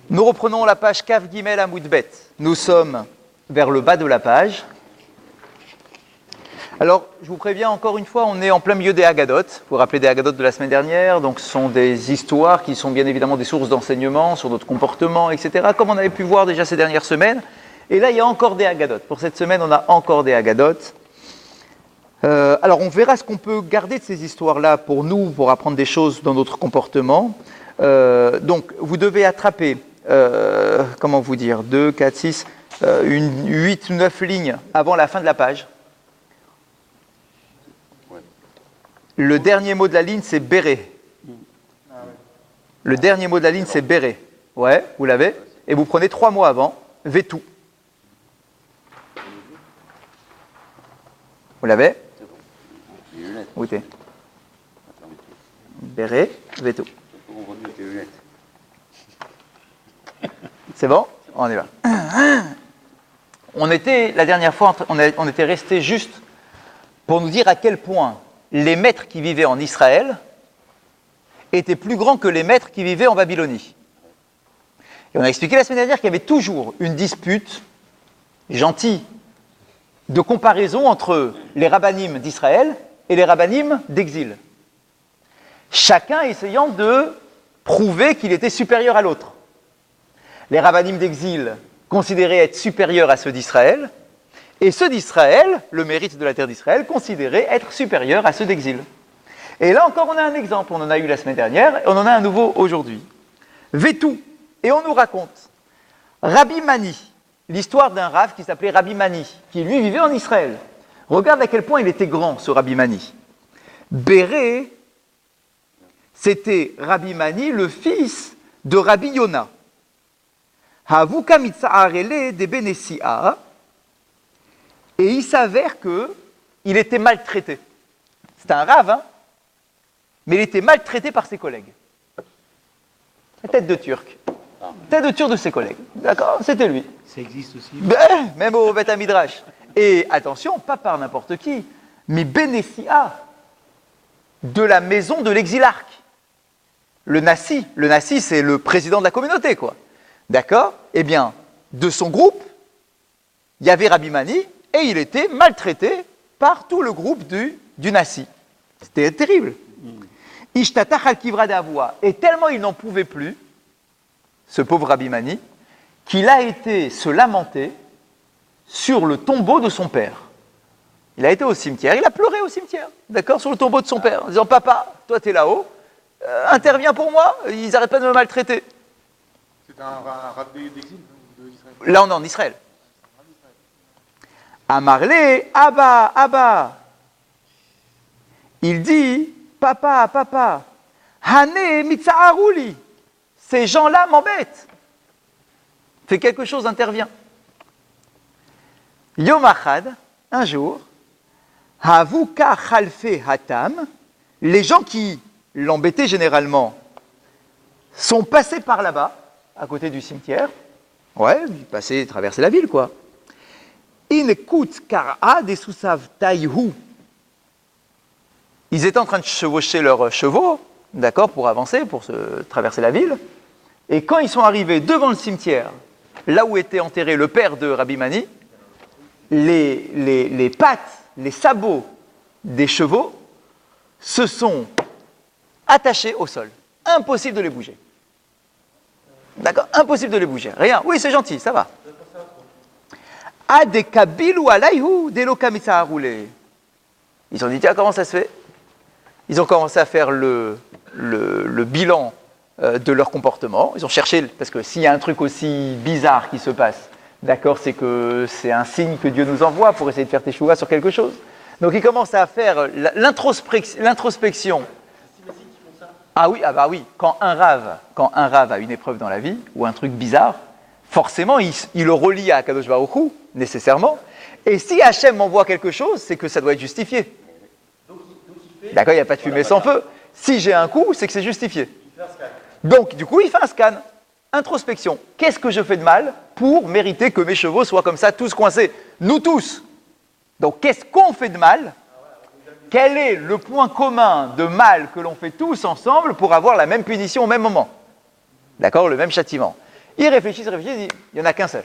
Nous reprenons la page Kaf Gimel Amoud Bet. Nous sommes vers le bas de la page. Alors, je vous préviens encore une fois, on est en plein milieu des Haggadot. Vous vous rappelez des Haggadot de la semaine dernière? Donc, ce sont des histoires qui sont bien évidemment des sources d'enseignement sur notre comportement, etc., comme on avait pu voir déjà ces dernières semaines. Et là, il y a encore des Haggadot. Pour cette semaine, on a encore des Haggadot. Alors, on verra ce qu'on peut garder de ces histoires-là pour nous, pour apprendre des choses dans notre comportement. Donc, vous devez attraper, 2, 4, 6, 8 ou 9 lignes avant la fin de la page. Le dernier mot de la ligne, c'est Béré. Le dernier mot de la ligne, c'est Béré. Ouais, vous l'avez. Et vous prenez 3 mots avant, Vetou. Vous l'avez? Où t'es? Béré, Vetou. C'est bon? On y va. On était, la dernière fois, on était resté juste pour nous dire à quel point les maîtres qui vivaient en Israël étaient plus grands que les maîtres qui vivaient en Babylonie. Et on a expliqué la semaine dernière qu'il y avait toujours une dispute gentille de comparaison entre les rabbanim d'Israël et les rabbanim d'exil. Chacun essayant de prouver qu'il était supérieur à l'autre. Les rabbanim d'exil considéraient être supérieurs à ceux d'Israël, et ceux d'Israël, le mérite de la terre d'Israël, considéraient être supérieurs à ceux d'exil. Et là encore, on a un exemple, on en a eu la semaine dernière, et on en a un nouveau aujourd'hui. Vetou, et on nous raconte Rabbi Mani, l'histoire d'un Rav qui s'appelait Rabbi Mani, qui lui vivait en Israël. Regarde à quel point il était grand, ce Rabbi Mani. Béré, c'était Rabbi Mani, le fils de Rabbi Yona. Havuka mitza'arele de Benessia. Et il s'avère qu'il était maltraité. C'était un Rav, hein, mais il était maltraité par ses collègues. La tête de Turc. Tête de Turc de ses collègues. D'accord? C'était lui. Ça existe aussi. Même au Beth Midrash. Et attention, pas par n'importe qui, mais Benessia, de la maison de l'exilarque. Le Nassi, c'est le président de la communauté, quoi. D'accord? Eh bien, de son groupe, il y avait Rabbi Mani, et il était maltraité par tout le groupe du Nassi. C'était terrible. Ishtatach al kivra d'avoua. Et tellement il n'en pouvait plus, ce pauvre Rabbi Mani, qu'il a été se lamenter sur le tombeau de son père. Il a été au cimetière, il a pleuré au cimetière, d'accord, sur le tombeau de son père, en disant « Papa, toi t'es là-haut, interviens pour moi, ils n'arrêtent pas de me maltraiter. » C'est un rabbi d'exil d'Israël. Là, on est en Israël. Amarle, Abba, Abba. Il dit, papa, papa, Hane mitza'aruli. Ces gens-là m'embêtent. Fais quelque chose, intervient. Yom Achad, un jour, Havuka Khalfe Hatam, les gens qui l'embêtaient généralement sont passés par là-bas, à côté du cimetière. Ouais, ils passaient, traversaient la ville, quoi. Inkut Kara des Soussav Taïhu. Ils étaient en train de chevaucher leurs chevaux, d'accord, pour avancer, pour traverser la ville. Et quand ils sont arrivés devant le cimetière, là où était enterré le père de Rabbi Mani, les pattes, les sabots des chevaux se sont attachés au sol. Impossible de les bouger. D'accord? Impossible de les bouger. Rien. Oui, c'est gentil, ça va. Adekabilu alayhu delokamisa roulé. Ils ont dit, tiens, comment ça se fait? Ils ont commencé à faire le bilan de leur comportement. Ils ont cherché, parce que s'il y a un truc aussi bizarre qui se passe, d'accord, c'est que c'est un signe que Dieu nous envoie pour essayer de faire teshuva sur quelque chose. Donc ils commencent à faire l'introspection. Ah oui, quand un rave a une épreuve dans la vie, ou un truc bizarre, forcément, il le relie à Kadosh Baruch Hu, nécessairement. Et si Hachem m'envoie quelque chose, c'est que ça doit être justifié. D'accord, il n'y a pas de fumée sans feu. Si j'ai un coup, c'est que c'est justifié. Donc, du coup, il fait un scan. Introspection. Qu'est-ce que je fais de mal pour mériter que mes chevaux soient comme ça, tous coincés? Nous tous. Donc, qu'est-ce qu'on fait de mal? Quel est le point commun de mal que l'on fait tous ensemble pour avoir la même punition au même moment? D'accord, le même châtiment. Ils réfléchissent, ils disent, il n'y en a qu'un seul.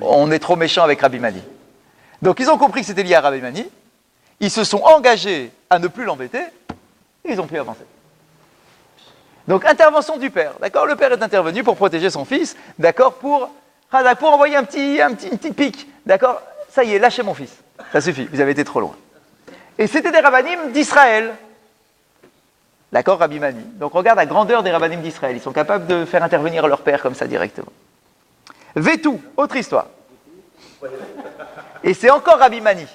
On est trop méchant avec Rabbi Mani. Donc ils ont compris que c'était lié à Rabbi Mani, ils se sont engagés à ne plus l'embêter, et ils ont pu avancer. Donc intervention du père, d'accord? Le père est intervenu pour protéger son fils, d'accord? Pour envoyer une petite pique, d'accord? Ça y est, lâchez mon fils, ça suffit, vous avez été trop loin. Et c'était des rabbinim d'Israël. D'accord, Rabbi Mani. Donc regarde la grandeur des rabbinim d'Israël. Ils sont capables de faire intervenir leur père comme ça directement. Vétou, autre histoire. Et c'est encore Rabbi Mani.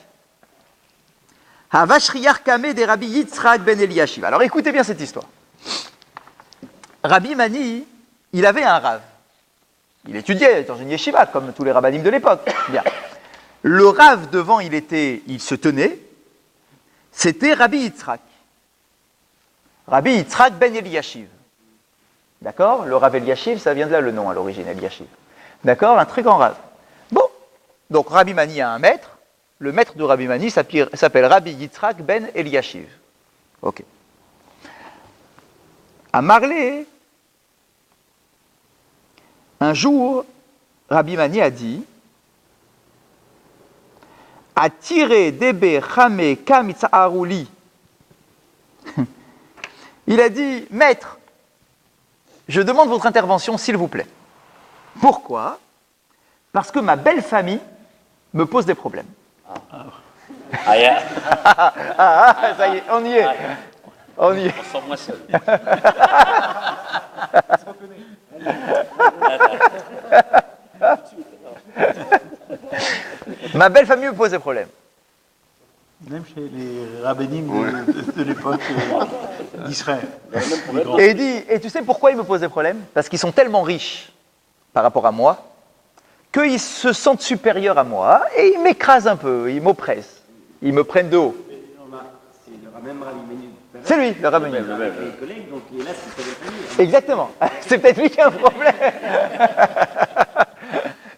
Havashriyar Kame des Rabbi Yitzhak ben Eliashiv. Alors écoutez bien cette histoire. Rabbi Mani, il avait un rave. Il étudiait dans une yeshiva, comme tous les rabbinim de l'époque. Bien. Le rave devant il se tenait, c'était Rabbi Yitzhak. Rabbi Yitzhak ben Eliashiv. D'accord? Le Rav Eliashiv, ça vient de là le nom à l'origine, Eliashiv. D'accord? Un très grand rave. Bon. Donc Rabbi Mani a un maître. Le maître de Rabbi Mani s'appelle Rabbi Yitzhak ben Eliashiv. Ok. À Marley, un jour, Rabbi Mani a dit Attiré debe chame kamitzaaruli. Il a dit, maître, je demande votre intervention, s'il vous plaît. Pourquoi? Parce que ma belle famille me pose des problèmes. Ah, yeah. Ça y est, on y est. On y est. On sent moins seul. Ma belle famille me pose des problèmes. Même chez les rabbinim de l'époque d'Israël. Et il dit, et tu sais pourquoi ils me posent des problèmes? Parce qu'ils sont tellement riches par rapport à moi, qu'ils se sentent supérieurs à moi, et ils m'écrasent un peu, ils m'oppressent, ils me prennent de haut. C'est lui, le rabbin. Exactement. C'est peut-être lui qui a un problème.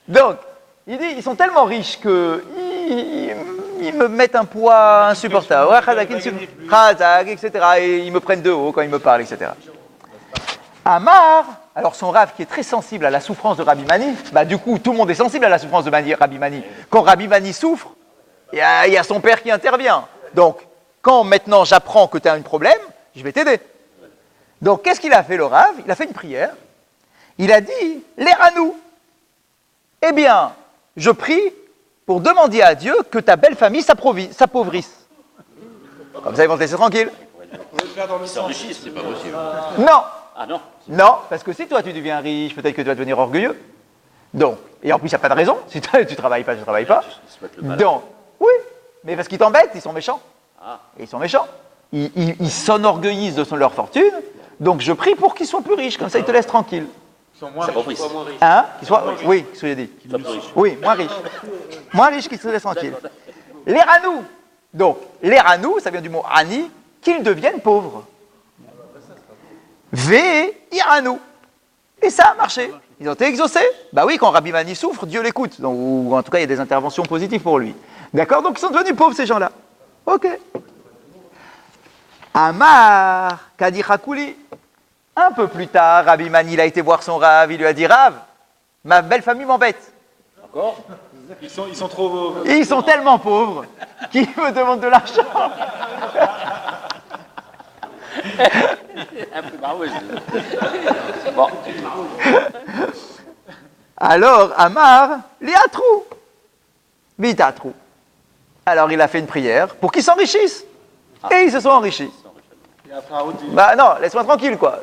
Donc, il dit, ils sont tellement riches que ils me mettent un poids insupportable. Etc. Et ils me prennent de haut quand ils me parlent, etc. Amar, alors son rave qui est très sensible à la souffrance de Rabbi Mani, du coup, tout le monde est sensible à la souffrance de Rabbi Mani. Quand Rabbi Mani souffre, il y a son père qui intervient. Donc, quand maintenant j'apprends que tu as un problème, je vais t'aider. Donc, qu'est-ce qu'il a fait, le rave? Il a fait une prière. Il a dit, l'Eranou. Eh bien, je prie pour demander à Dieu que ta belle famille s'appauvrisse. Comme ça, ils vont te laisser tranquille. Ils s'enrichissent, c'est pas possible. Non. Ah non. Non, parce que si toi tu deviens riche, peut-être que tu vas devenir orgueilleux. Donc, et en plus, il n'y a pas de raison. Si tu ne travailles pas, tu ne travailles pas. Ils se mettent le malin. Donc, oui, mais parce qu'ils t'embêtent, ils sont méchants. Ah. Et ils sont méchants. Ils s'enorgueillissent de leur fortune. Donc, je prie pour qu'ils soient plus riches. Comme ça, ils te laissent tranquille. Ils sont moins Ça riches. reprise. Hein? Qu'ils soient, oui, ce que j'ai dit. Ça peut riche. Oui, moins riches. Moins riches qu'ils se laissent tranquilles. Les ranou. Donc, les ranou, ça vient du mot ani, qu'ils deviennent pauvres. Iranou. Et ça a marché. Ils ont été exaucés. Bah oui, quand Rabbi Mani souffre, Dieu l'écoute. Donc, ou en tout cas, il y a des interventions positives pour lui. D'accord? Donc, ils sont devenus pauvres, ces gens-là. Ok. Amar Kadichakouli. Un peu plus tard, Rabbi Mani, il a été voir son Rav. Il lui a dit, Rav, ma belle famille m'embête. Encore? Ils sont trop. Ils sont tellement pauvres qu'ils me demandent de l'argent. Un peu baroueuse. Bon. Alors, Amar, Liatrou. Vitatrou. Alors, il a fait une prière pour qu'ils s'enrichissent. Et ils se sont enrichis. Et après, un autre, Non, laisse-moi tranquille, quoi.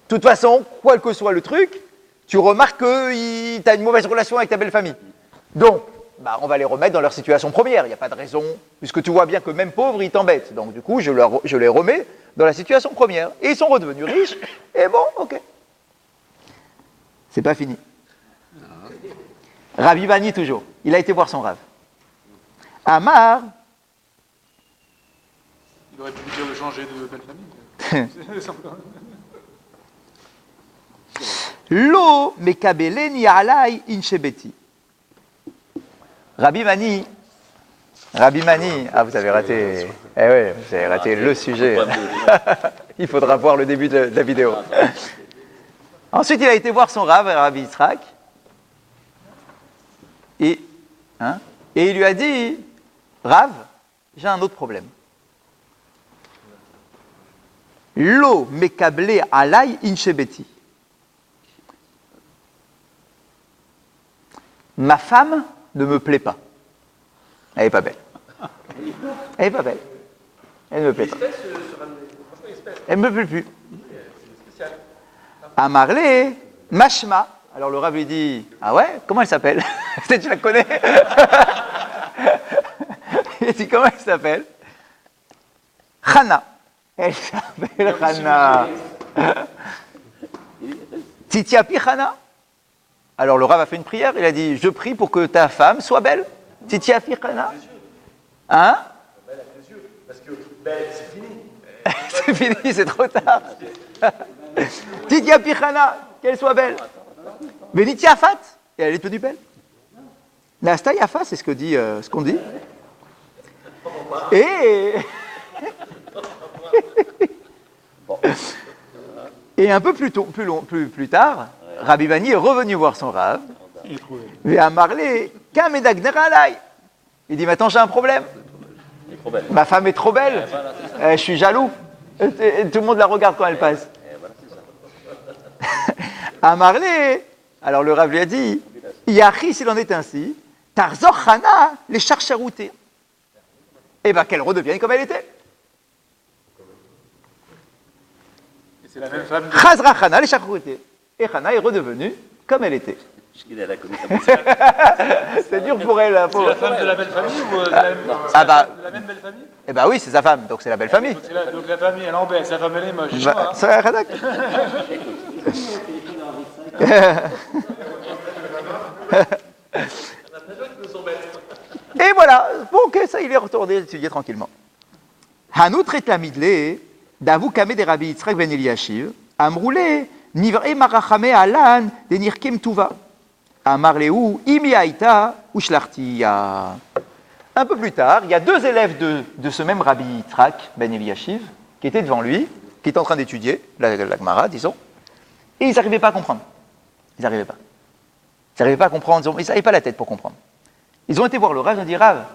De toute façon, quel que soit le truc, tu remarques que tu as une mauvaise relation avec ta belle famille. Donc, on va les remettre dans leur situation première. Il n'y a pas de raison, puisque tu vois bien que même pauvres, ils t'embêtent. Donc, du coup, je les remets dans la situation première. Et ils sont redevenus riches. Et bon, ok. C'est pas fini. Rabbi Mani, toujours. Il a été voir son Rav. Amar, il aurait pu lui dire de changer de belle famille. Lo mekabeleni alai inchebeti. Rabbi Mani, vous avez raté. Eh oui, vous avez raté le sujet. Il faudra voir le début de la vidéo. Ensuite, il a été voir son Rav, Rabbi Yitzhak, et il lui a dit, Rav, j'ai un autre problème. Lo mekablé alay inchebeti. Ma femme ne me plaît pas. Elle n'est pas belle. Elle n'est pas belle. Elle ne me plaît pas. Elle ne me plaît plus. Amarlé, mashma. Alors le Rav lui dit, ah ouais, comment elle s'appelle? Peut-être tu la connais. Il dit, comment elle s'appelle? Chana. Elle s'appelle Chana. Titiapi Chana. Alors le Rav a fait une prière, il a dit, je prie pour que ta femme soit belle. Titiapi Chana. Hein? Belle avec les yeux, parce que belle, c'est fini. C'est fini, c'est trop tard. Titiapi Chana, qu'elle soit belle. Venitiafat, et elle est devenue belle. Nasta Yafa, c'est ce qu'on dit. Et un peu plus tard, Rabbi Bani est revenu voir son Rav. Et a marlé, il dit, maintenant j'ai un problème. Ma femme est trop belle. Je suis jaloux. Et tout le monde la regarde quand elle passe. A marlé. Alors le Rav lui a dit, Yachi, s'il en est ainsi, Tarzor Chana, les charcharoutés. Eh bien, qu'elle redevienne comme elle était. Et c'est la même femme. Chazra Chana, les charcharoutés. Et Chana est redevenue comme elle était. C'est dur pour elle. C'est la femme de la belle famille ou de la même belle famille? Eh bien oui, c'est sa femme, donc c'est la belle famille. Donc la famille, elle est en belle, sa femme, elle est moche. Ça va, Radak. Et voilà, bon, ok, ça, il est retourné étudier tranquillement. Hanou traite la midlé, d'avou kamé des Rabbi Yitzhak ben Eliashiv, amroulé, nivre marachame alan, de nirkem tuva, amarleou, imi aïta, ou shlartiya. Un peu plus tard, il y a deux élèves de ce même Rabbi Yitzhak ben Eliashiv, qui étaient devant lui, qui étaient en train d'étudier, la Gemara, disons, et ils n'arrivaient pas à comprendre. Ils n'arrivaient pas. Ils n'arrivaient pas à comprendre, ils n'avaient pas la tête pour comprendre. Ils ont été voir le Rav, ils ont dit, Rav,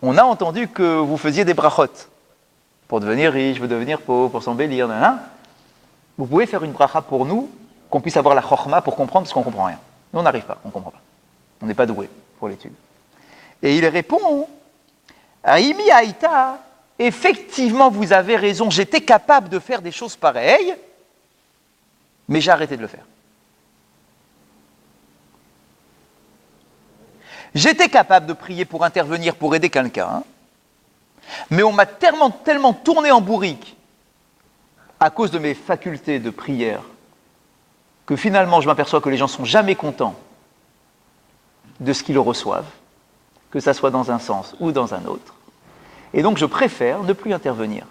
on a entendu que vous faisiez des brachot pour devenir riche, pour devenir pauvre, pour s'embellir, vous pouvez faire une bracha pour nous, qu'on puisse avoir la chorma pour comprendre, parce qu'on ne comprend rien. Nous, on n'arrive pas, on ne comprend pas. On n'est pas doué pour l'étude. Et il répond, Aïmi Aïta, effectivement, vous avez raison, j'étais capable de faire des choses pareilles, mais j'ai arrêté de le faire. J'étais capable de prier pour intervenir, pour aider quelqu'un, mais on m'a tellement tourné en bourrique à cause de mes facultés de prière que finalement je m'aperçois que les gens ne sont jamais contents de ce qu'ils reçoivent, que ça soit dans un sens ou dans un autre. Et donc je préfère ne plus intervenir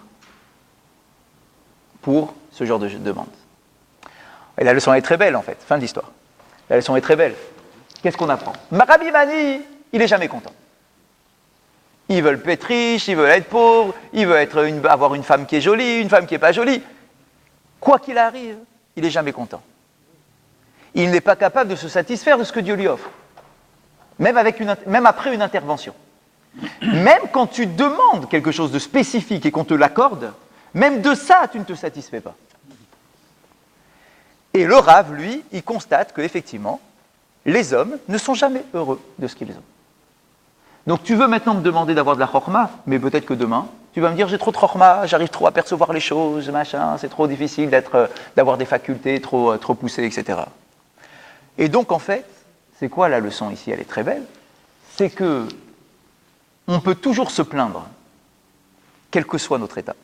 pour ce genre de demande. Et la leçon est très belle en fait, fin de l'histoire. La leçon est très belle. Qu'est-ce qu'on apprend? Rabbi Bani, il n'est jamais content. Ils veulent être riches, ils veulent être pauvres, ils veulent avoir une femme qui est jolie, une femme qui n'est pas jolie. Quoi qu'il arrive, il n'est jamais content. Il n'est pas capable de se satisfaire de ce que Dieu lui offre. Même après une intervention. Même quand tu demandes quelque chose de spécifique et qu'on te l'accorde, même de ça, tu ne te satisfais pas. Et le Rav, lui, il constate qu'effectivement, les hommes ne sont jamais heureux de ce qu'ils ont. Donc tu veux maintenant me demander d'avoir de la chorma, mais peut-être que demain, tu vas me dire j'ai trop de chorma, j'arrive trop à percevoir les choses, machin, c'est trop difficile d'avoir des facultés trop poussées, etc. Et donc en fait, c'est quoi la leçon ici? Elle est très belle. C'est que on peut toujours se plaindre, quel que soit notre état.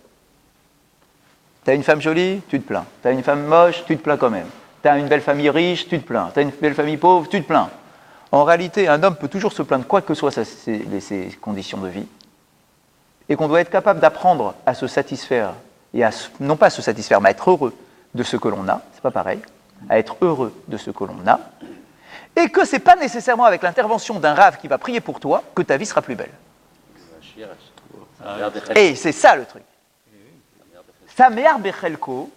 T'as une femme jolie, tu te plains. T'as une femme moche, tu te plains quand même. T'as une belle famille riche, tu te plains. T'as une belle famille pauvre, tu te plains. En réalité, un homme peut toujours se plaindre, quoi que soient ses conditions de vie, et qu'on doit être capable d'apprendre à se satisfaire, et non pas à se satisfaire, mais à être heureux de ce que l'on a, c'est pas pareil, à être heureux de ce que l'on a, et que c'est pas nécessairement avec l'intervention d'un Rav qui va prier pour toi que ta vie sera plus belle. Et c'est ça le truc. Samear bechelko,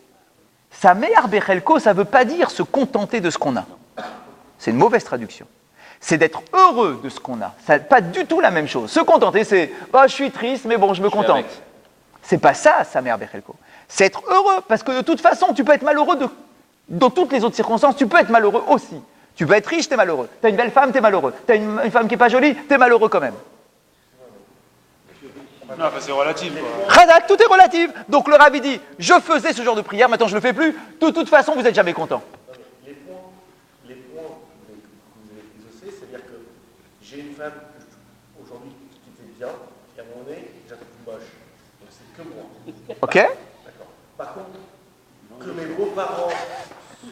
ça ne veut pas dire se contenter de ce qu'on a. C'est une mauvaise traduction. C'est d'être heureux de ce qu'on a. Ça n'est pas du tout la même chose. Se contenter, c'est je suis triste, mais bon, je me contente. C'est pas ça, Samear bechelko. C'est être heureux, parce que de toute façon, tu peux être malheureux dans toutes les autres circonstances, tu peux être malheureux aussi. Tu peux être riche, tu es malheureux. Tu as une belle femme, tu es malheureux. Tu as une femme qui n'est pas jolie, tu es malheureux quand même. Non, enfin, c'est relatif, quoi. Radak, tout est relatif. Donc le rabbi dit, je faisais ce genre de prière, maintenant je ne le fais plus. De toute façon, vous n'êtes jamais content. Les points que vous avez exaucés, c'est-à-dire que j'ai une femme aujourd'hui qui était bien, et à un moment donné, je la trouve moche. Donc c'est que moi. Ok. D'accord. Par contre, que mes beaux-parents se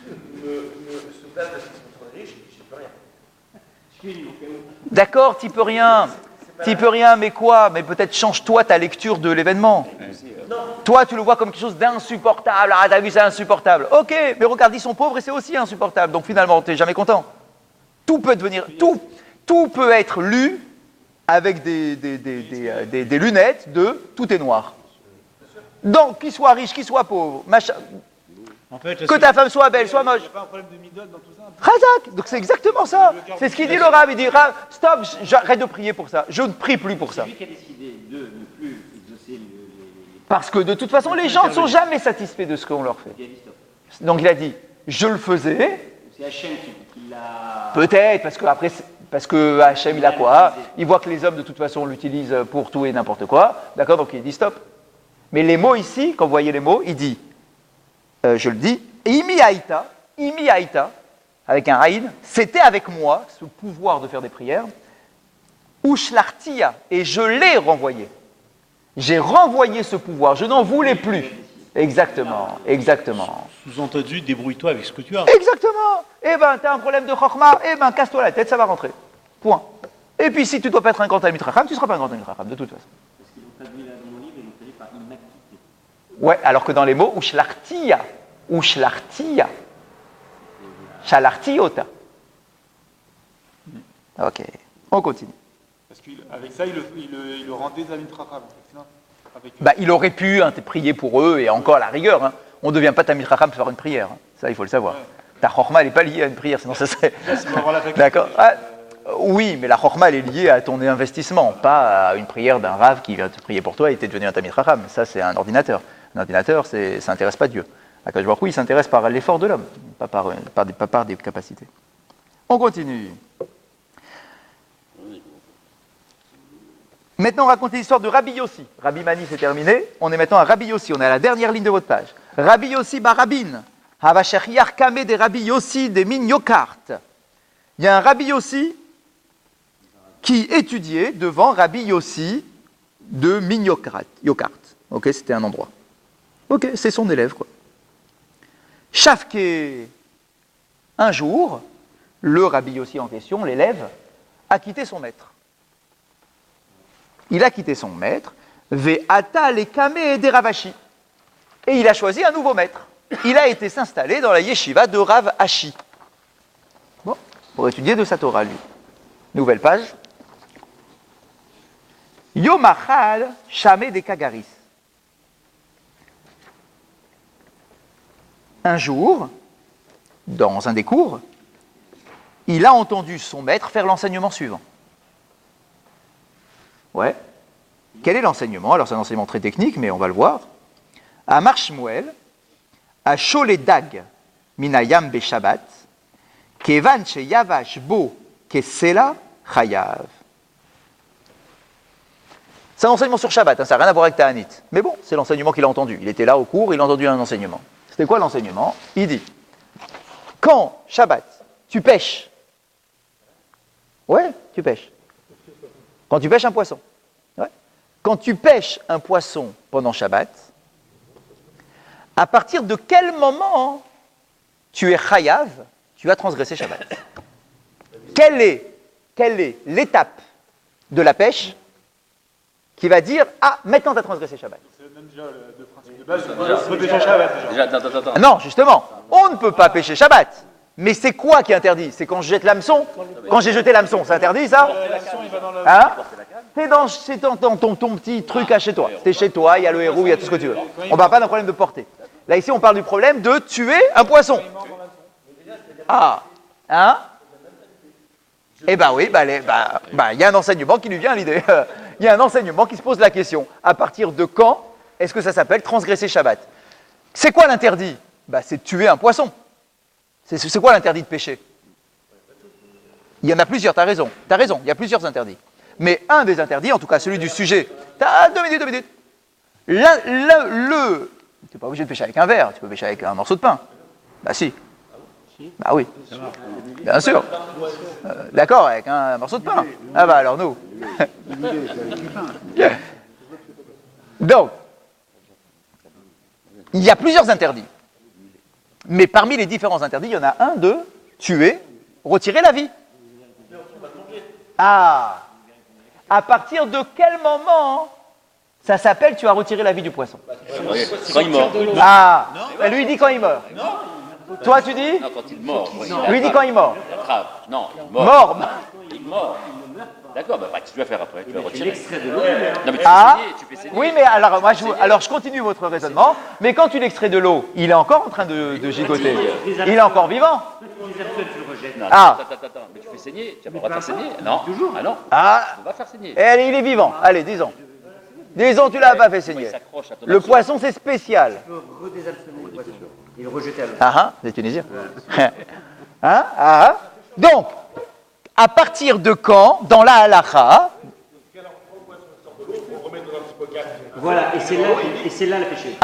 plaignent parce qu'ils sont trop riches, j'y peux rien. D'accord, tu peux rien. Tu peux rien, mais quoi? Mais peut-être change-toi ta lecture de l'événement. Toi, tu le vois comme quelque chose d'insupportable. Ah, t'as vu, c'est insupportable. Ok, mais regarde, ils sont pauvres et c'est aussi insupportable. Donc finalement, tu n'es jamais content. Tout peut devenir, tout peut être lu avec des lunettes de tout est noir. Donc, qu'il soit riche, qu'il soit pauvre, machin, En fait, que ta femme soit belle, soit moche. Il n'y a pas un problème de midot dans tout ça? Razak, donc c'est exactement ça. C'est ce qu'il dit le Rav. Il dit stop, j'arrête de prier pour ça. Je ne prie plus pour ça. C'est lui qui a décidé de ne plus exaucer les Parce que de toute façon, les gens ne sont jamais satisfaits de ce qu'on leur fait. il a dit stop. Donc il a dit, je le faisais, C'est Hachem qui l'a. peut-être, parce que Hachem, il a quoi? Il voit que les hommes, de toute façon, l'utilisent pour tout et n'importe quoi. D'accord? Donc il dit stop. Mais les mots ici, quand vous voyez les mots, il dit, je le dis, Imi Haïta, avec un Haïd, c'était avec moi, ce pouvoir de faire des prières, Ushlartia, et je l'ai renvoyé. J'ai renvoyé ce pouvoir, je n'en voulais plus. Exactement. Sous-entendu, débrouille-toi avec ce que tu as. Exactement. Eh ben, t'as un problème de chokma, eh ben, casse-toi la tête, ça va rentrer. Point. Et puis, si tu dois pas être un grand Talmid Chacham, tu seras pas un grand Talmid Chacham, de toute façon. Parce qu'ils l'ont traduit là dans mon livre, ils l'ont traduit par inactivité. Ouais, alors que dans les mots, Ushlartia, Shalartiota. Ok, on continue. Parce qu'avec ça, il le rendait Talmid Chacham. Bah, il aurait pu prier pour eux, et encore à la rigueur. Hein. On ne devient pas Talmid Chacham pour faire une prière. Hein. Ça, il faut le savoir. Ouais. Ta chorma, elle n'est pas liée à une prière, sinon ça serait... D'accord. D'accord. Oui, mais la chorma, elle est liée à ton investissement, pas à une prière d'un rave qui vient te prier pour toi et t'es devenu un Talmid Chacham. Ça, c'est un ordinateur. Un ordinateur, ça n'intéresse pas Dieu. Akadosh Baruch Hu, il s'intéresse par l'effort de l'homme, pas par des capacités. On continue. Maintenant, on raconte l'histoire de Rabbi Yossi. Rabbi Mani, c'est terminé. On est maintenant à Rabbi Yossi. On est à la dernière ligne de votre page. Rabbi Yossi Barabin. Havashech Yarkame des Rabbi Yossi des Min Yokart. Il y a un Rabbi Yossi qui étudiait devant Rabbi Yossi de Min Yokart. Ok, c'était un endroit. Ok, c'est son élève, quoi. Shafke. Un jour, le Rabbi Yossi en question, l'élève, a quitté son maître. Il a quitté son maître, Ve'ata lekame des Ravashi. Et il a choisi un nouveau maître. Il a été s'installer dans la yeshiva de Rav Ashi. Bon, pour étudier de sa Torah, lui. Nouvelle page. Yomachal Shame des Kagaris. Un jour, dans un des cours, il a entendu son maître faire l'enseignement suivant. Ouais. Quel est l'enseignement? Alors c'est un enseignement très technique, mais on va le voir. Amar Shmuel, à Sholedag, Minayam Beshabbat, Kevan Sheyavash Bo, Kesela Chayav. C'est un enseignement sur Shabbat, ça n'a rien à voir avec Ta'anit. Mais bon, c'est l'enseignement qu'il a entendu. Il était là au cours, il a entendu un enseignement. C'était quoi l'enseignement? Il dit, quand Shabbat, tu pêches. Ouais, tu pêches. Quand tu pêches un poisson. Ouais. Quand tu pêches un poisson pendant Shabbat, à partir de quel moment tu es chayav, tu as transgressé Shabbat? Quelle est l'étape de la pêche qui va dire « Ah, maintenant tu as transgressé Shabbat ». C'est même déjà le principe de base, on peut pêcher Shabbat déjà. Déjà, attends. Non, justement, on ne peut pas pêcher Shabbat. Mais c'est quoi qui est interdit? C'est quand je jette l'hameçon? Quand j'ai jeté l'hameçon, c'est interdit ça? L'action, il va dans le... Hein? c'est dans ton petit truc à chez toi. C'est chez toi, il y a le héros, il y a tout ce que tu veux. On ne parle pas d'un problème de portée. Là, ici, on parle du problème de tuer un poisson. Ah, hein? Eh ben oui, il y a un enseignement qui lui vient à l'idée. Il y a un enseignement qui se pose la question. À partir de quand est-ce que ça s'appelle transgresser Shabbat? C'est quoi l'interdit? C'est de tuer un poisson. C'est quoi l'interdit de péché? Il y en a plusieurs, tu as raison, il y a plusieurs interdits. Mais un des interdits, en tout cas celui du sujet, t'as 2 minutes. Tu n'es pas obligé de pêcher avec un verre, tu peux pêcher avec un morceau de pain. Bah si. Bah oui. Bien sûr. D'accord, avec un morceau de pain. Ah bah alors nous. Donc, il y a plusieurs interdits. Mais parmi les différents interdits, il y en a un de tuer, retirer la vie. Ah! À partir de quel moment ça s'appelle tu as retiré la vie du poisson? Quand il meurt. Ah! Lui il dit quand il meurt. Toi tu dis? Non, quand il meurt. Lui il dit quand il meurt. Grave. Non, il meurt. Mort. Il meurt. D'accord, qu'est-ce que tu vas faire après? Tu vas retirer. Non, mais tu fais saigner. Oui, mais alors, je continue votre raisonnement, mais quand tu l'extrais de l'eau, il est encore en train de gigoter. Il est encore vivant. Attends. Mais tu fais saigner. Tu vas pas le faire saigner? Non. Toujours? Ah non. On va faire saigner. Et il est vivant. Allez, disons. Disons, tu l'as pas fait saigner. Le poisson, c'est spécial. Il le rejetait à l'eau. C'est tunisien. Donc, à partir de quand, dans la halakha, Voilà, et c'est là le péché.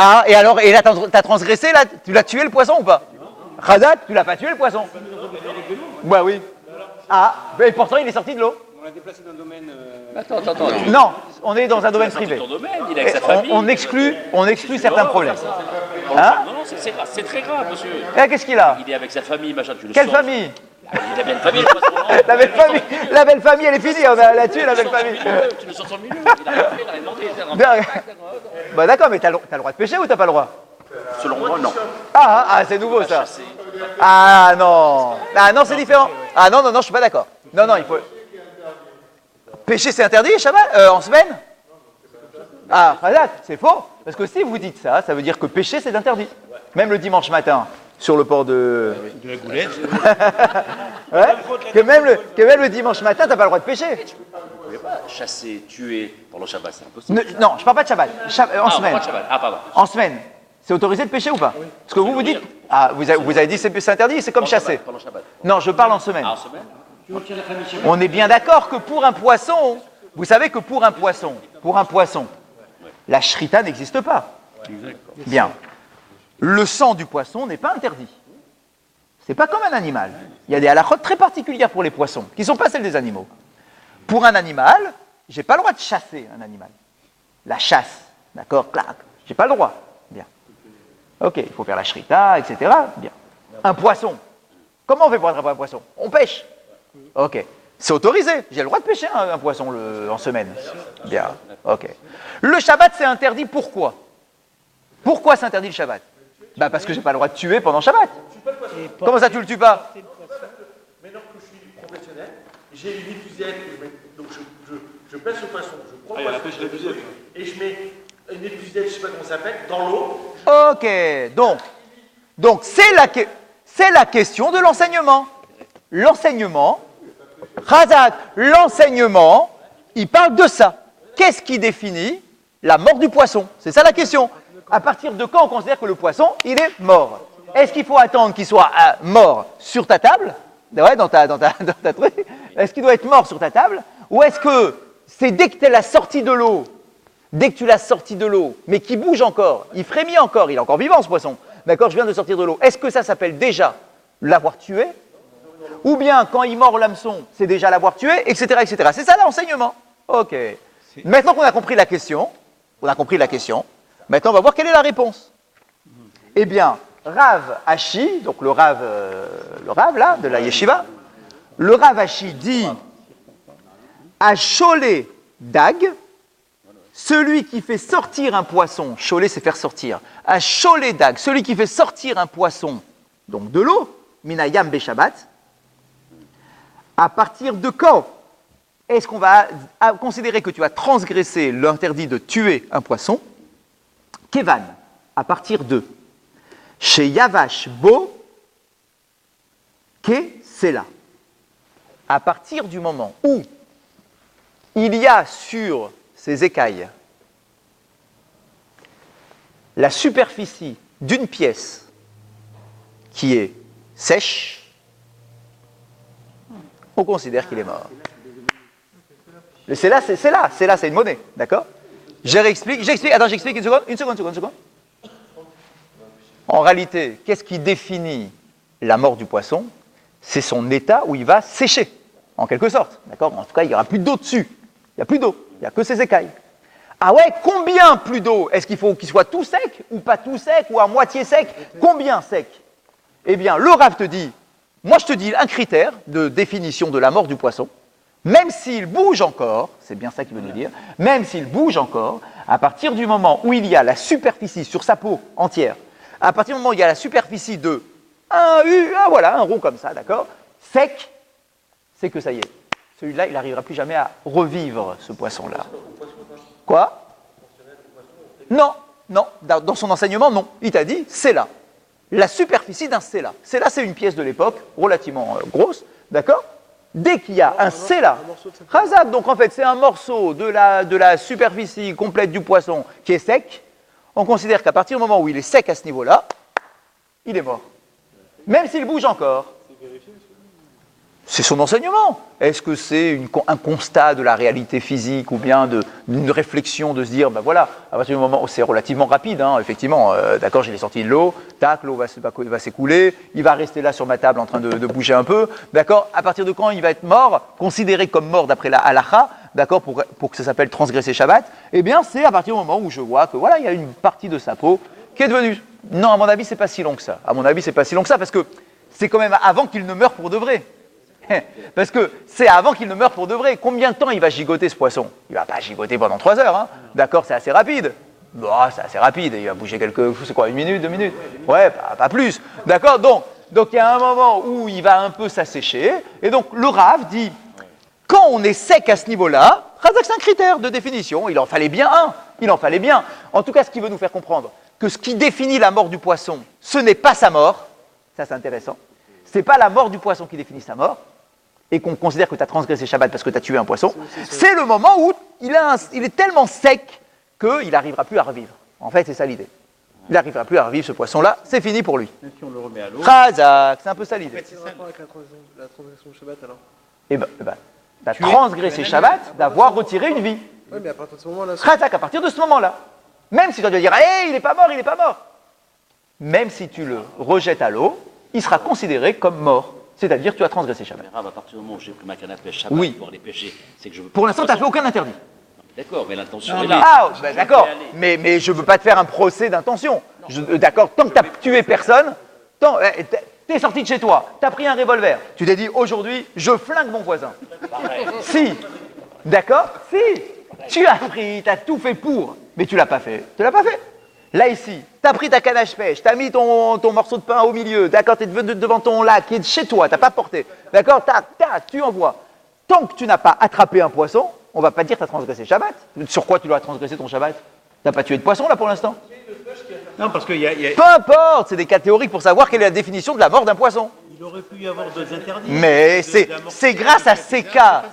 et là, t'as transgressé, là, tu l'as tué le poisson ou pas? Khazat, tu l'as pas tué le poisson? Bah oui. Mais pourtant, il est sorti de l'eau. On l'a déplacé d'un domaine. Attends. Non, on est dans un domaine privé. Ton domaine, il est avec sa famille. On exclut certains problèmes. Non, c'est très grave, monsieur. Et qu'est-ce qu'il a? Il est avec sa famille, machin, tu le Quelle sors. famille? Il a bien une famille, le poisson, non? La belle famille, elle est finie, on a tué la belle famille. Tu le sors sur le milieu, il a rien fait, il a rien demandé. Bah d'accord, mais t'as le droit de pêcher ou t'as pas le droit? Selon moi, non. C'est nouveau ça. Non, c'est différent. Non, je suis pas d'accord. Non, il faut... Pêcher c'est interdit, Shabbat, en semaine? C'est faux. Parce que si vous dites ça, ça veut dire que pêcher c'est interdit. Même le dimanche matin, sur le port de la Goulette. que même le dimanche matin, t'as pas le droit de pêcher. Vous pouvez pas chasser, tuer pendant le Shabbat, c'est impossible. Non, je parle pas de Shabbat. En semaine. Pas de Shabbat. Pardon. En semaine. C'est autorisé de pêcher ou pas? Parce que vous dites... vous avez dit c'est interdit, c'est comme chasser. Pendant Shabbat. Non, je parle en semaine. En semaine? On est bien d'accord que pour un poisson, vous savez que pour un poisson, la shrita n'existe pas. Bien. Le sang du poisson n'est pas interdit. C'est pas comme un animal. Il y a des halakhot très particulières pour les poissons, qui ne sont pas celles des animaux. Pour un animal, j'ai pas le droit de chasser un animal. La chasse, d'accord, clac, j'ai pas le droit. Bien. Ok, il faut faire la shrita, etc. Bien. Un poisson. Comment on fait pour attraper un poisson? On pêche. Ok. C'est autorisé. J'ai le droit de pêcher un poisson en semaine. Bien. Ok. Le Shabbat, c'est interdit. Pourquoi? Pourquoi c'est interdit le Shabbat? Parce que j'ai pas le droit de tuer pendant Shabbat. Comment ça, tu le tues pas? Maintenant que je suis professionnel, j'ai une épuisette, donc je pêche le poisson, je prends le poisson, et je mets une épuisette, je sais pas comment ça s'appelle, dans l'eau. Ok. Donc c'est la question de l'enseignement. L'enseignement, il parle de ça. Qu'est-ce qui définit la mort du poisson? C'est ça la question. À partir de quand on considère que le poisson, il est mort? Est-ce qu'il faut attendre qu'il soit mort sur ta table? Ouais, dans ta truc. Est-ce qu'il doit être mort sur ta table? Ou est-ce que c'est dès que tu l'as sorti de l'eau, mais qui bouge encore, il frémit encore, il est encore vivant ce poisson. D'accord, je viens de sortir de l'eau. Est-ce que ça s'appelle déjà l'avoir tué? Ou bien, quand il mord l'hameçon, c'est déjà l'avoir tué, etc., etc. C'est ça l'enseignement. Ok. Maintenant qu'on a compris la question, maintenant on va voir quelle est la réponse. Eh bien, Rav Ashi, donc le Rav là, de la Yeshiva, le Rav Ashi dit à Sholé Dag, celui qui fait sortir un poisson, Sholé c'est faire sortir, à Sholé Dag, celui qui fait sortir un poisson, donc de l'eau, Minayam Beshabbat, à partir de quand est-ce qu'on va considérer que tu as transgressé l'interdit de tuer un poisson? Kevan, à partir de chez Yavash Bo, Ke Sela. À partir du moment où il y a sur ces écailles la superficie d'une pièce qui est sèche, on considère qu'il est mort. C'est là, c'est une monnaie, d'accord? J'explique une seconde. En réalité, qu'est-ce qui définit la mort du poisson? C'est son état où il va sécher, en quelque sorte, d'accord? En tout cas, il n'y aura plus d'eau dessus. Il n'y a plus d'eau, il n'y a que ses écailles. Ah ouais, combien plus d'eau? Est-ce qu'il faut qu'il soit tout sec, ou pas tout sec, ou à moitié sec? Combien sec? Eh bien, le Rav te dit, moi je te dis un critère de définition de la mort du poisson, même s'il bouge encore, c'est bien ça qu'il veut nous dire, même s'il bouge encore, à partir du moment où il y a la superficie sur sa peau entière, à partir du moment où il y a la superficie de un rond comme ça, d'accord, sec, c'est que ça y est. Celui-là, il n'arrivera plus jamais à revivre ce poisson-là. Quoi? Non, dans son enseignement, non. Il t'a dit, c'est là. La superficie d'un céla. Céla, c'est une pièce de l'époque, relativement grosse, d'accord? Dès qu'il y a un céla, Khazak, donc en fait, c'est un morceau de la superficie complète du poisson qui est sec, on considère qu'à partir du moment où il est sec à ce niveau-là, il est mort. Même s'il bouge encore. C'est son enseignement. Est-ce que c'est un constat de la réalité physique ou bien d'une réflexion de se dire, ben voilà, à partir du moment où c'est relativement rapide, hein, effectivement, d'accord, j'ai sorti de l'eau, tac, l'eau va s'écouler, il va rester là sur ma table en train de bouger un peu, d'accord, à partir de quand il va être mort, considéré comme mort d'après la halakha, d'accord, pour que ça s'appelle transgresser Shabbat, eh bien c'est à partir du moment où je vois que voilà, il y a une partie de sa peau qui est devenue. Non, à mon avis, c'est pas si long que ça. À mon avis, c'est pas si long que ça, parce que c'est quand même avant qu'il ne meure pour de vrai. Parce que c'est avant qu'il ne meure pour de vrai. Combien de temps il va gigoter ce poisson? Il ne va pas gigoter pendant 3 heures. Hein. D'accord, c'est assez rapide. Bon, c'est assez rapide. Il va bouger c'est quoi, 1 minute, 2 minutes? Ouais, pas plus. D'accord, donc il y a un moment où il va un peu s'assécher. Et donc le Rav dit, quand on est sec à ce niveau-là, c'est un critère de définition. Il en fallait bien un. En tout cas, ce qui veut nous faire comprendre que ce qui définit la mort du poisson, ce n'est pas sa mort. Ça, c'est intéressant. Ce n'est pas la mort du poisson qui définit sa mort, et qu'on considère que tu as transgressé Shabbat parce que tu as tué un poisson, c'est le moment où il est tellement sec qu'il n'arrivera plus à revivre. En fait, c'est ça l'idée. Il n'arrivera plus à revivre ce poisson-là, c'est fini pour lui. Même si on le remet à l'eau. Khazak, c'est un peu ça l'idée. C'est rapport avec la transgression de Shabbat alors? Eh ben, tu as transgressé Shabbat d'avoir retiré une vie. Oui, mais à partir de ce moment-là. Khazak, à partir de ce moment-là. Même si tu dois dire, il n'est pas mort. Même si tu le rejettes à l'eau, il sera considéré comme mort. C'est-à-dire que tu as transgressé Shabbat. À partir du moment où j'ai pris ma canne à pêche Shabbat Oui. pour aller pêcher, c'est que je veux. Pour l'instant, tu n'as fait aucun interdit. D'accord, mais l'intention Non, est là. Ah, ben d'accord, mais je ne veux pas te faire un procès d'intention. D'accord, tant que tu n'as tué personne, tu es sorti de chez toi, tu as pris un revolver, tu t'es dit aujourd'hui, je flingue mon voisin. Si, d'accord, si, tu as pris, tu as tout fait pour, mais tu l'as pas fait. Là, ici, tu as pris ta canne à pêche, tu as mis ton morceau de pain au milieu, d'accord, tu es devant ton lac qui est chez toi, tu n'as pas porté, d'accord, tu envoies. Tant que tu n'as pas attrapé un poisson, on ne va pas dire que tu as transgressé Shabbat. Sur quoi tu dois transgresser ton Shabbat? Tu n'as pas tué de poisson là pour l'instant? Non, parce qu'il y a. Peu importe, c'est des cas théoriques pour savoir quelle est la définition de la mort d'un poisson. Il aurait pu y avoir d'autres interdits. Mais c'est grâce à ces cas,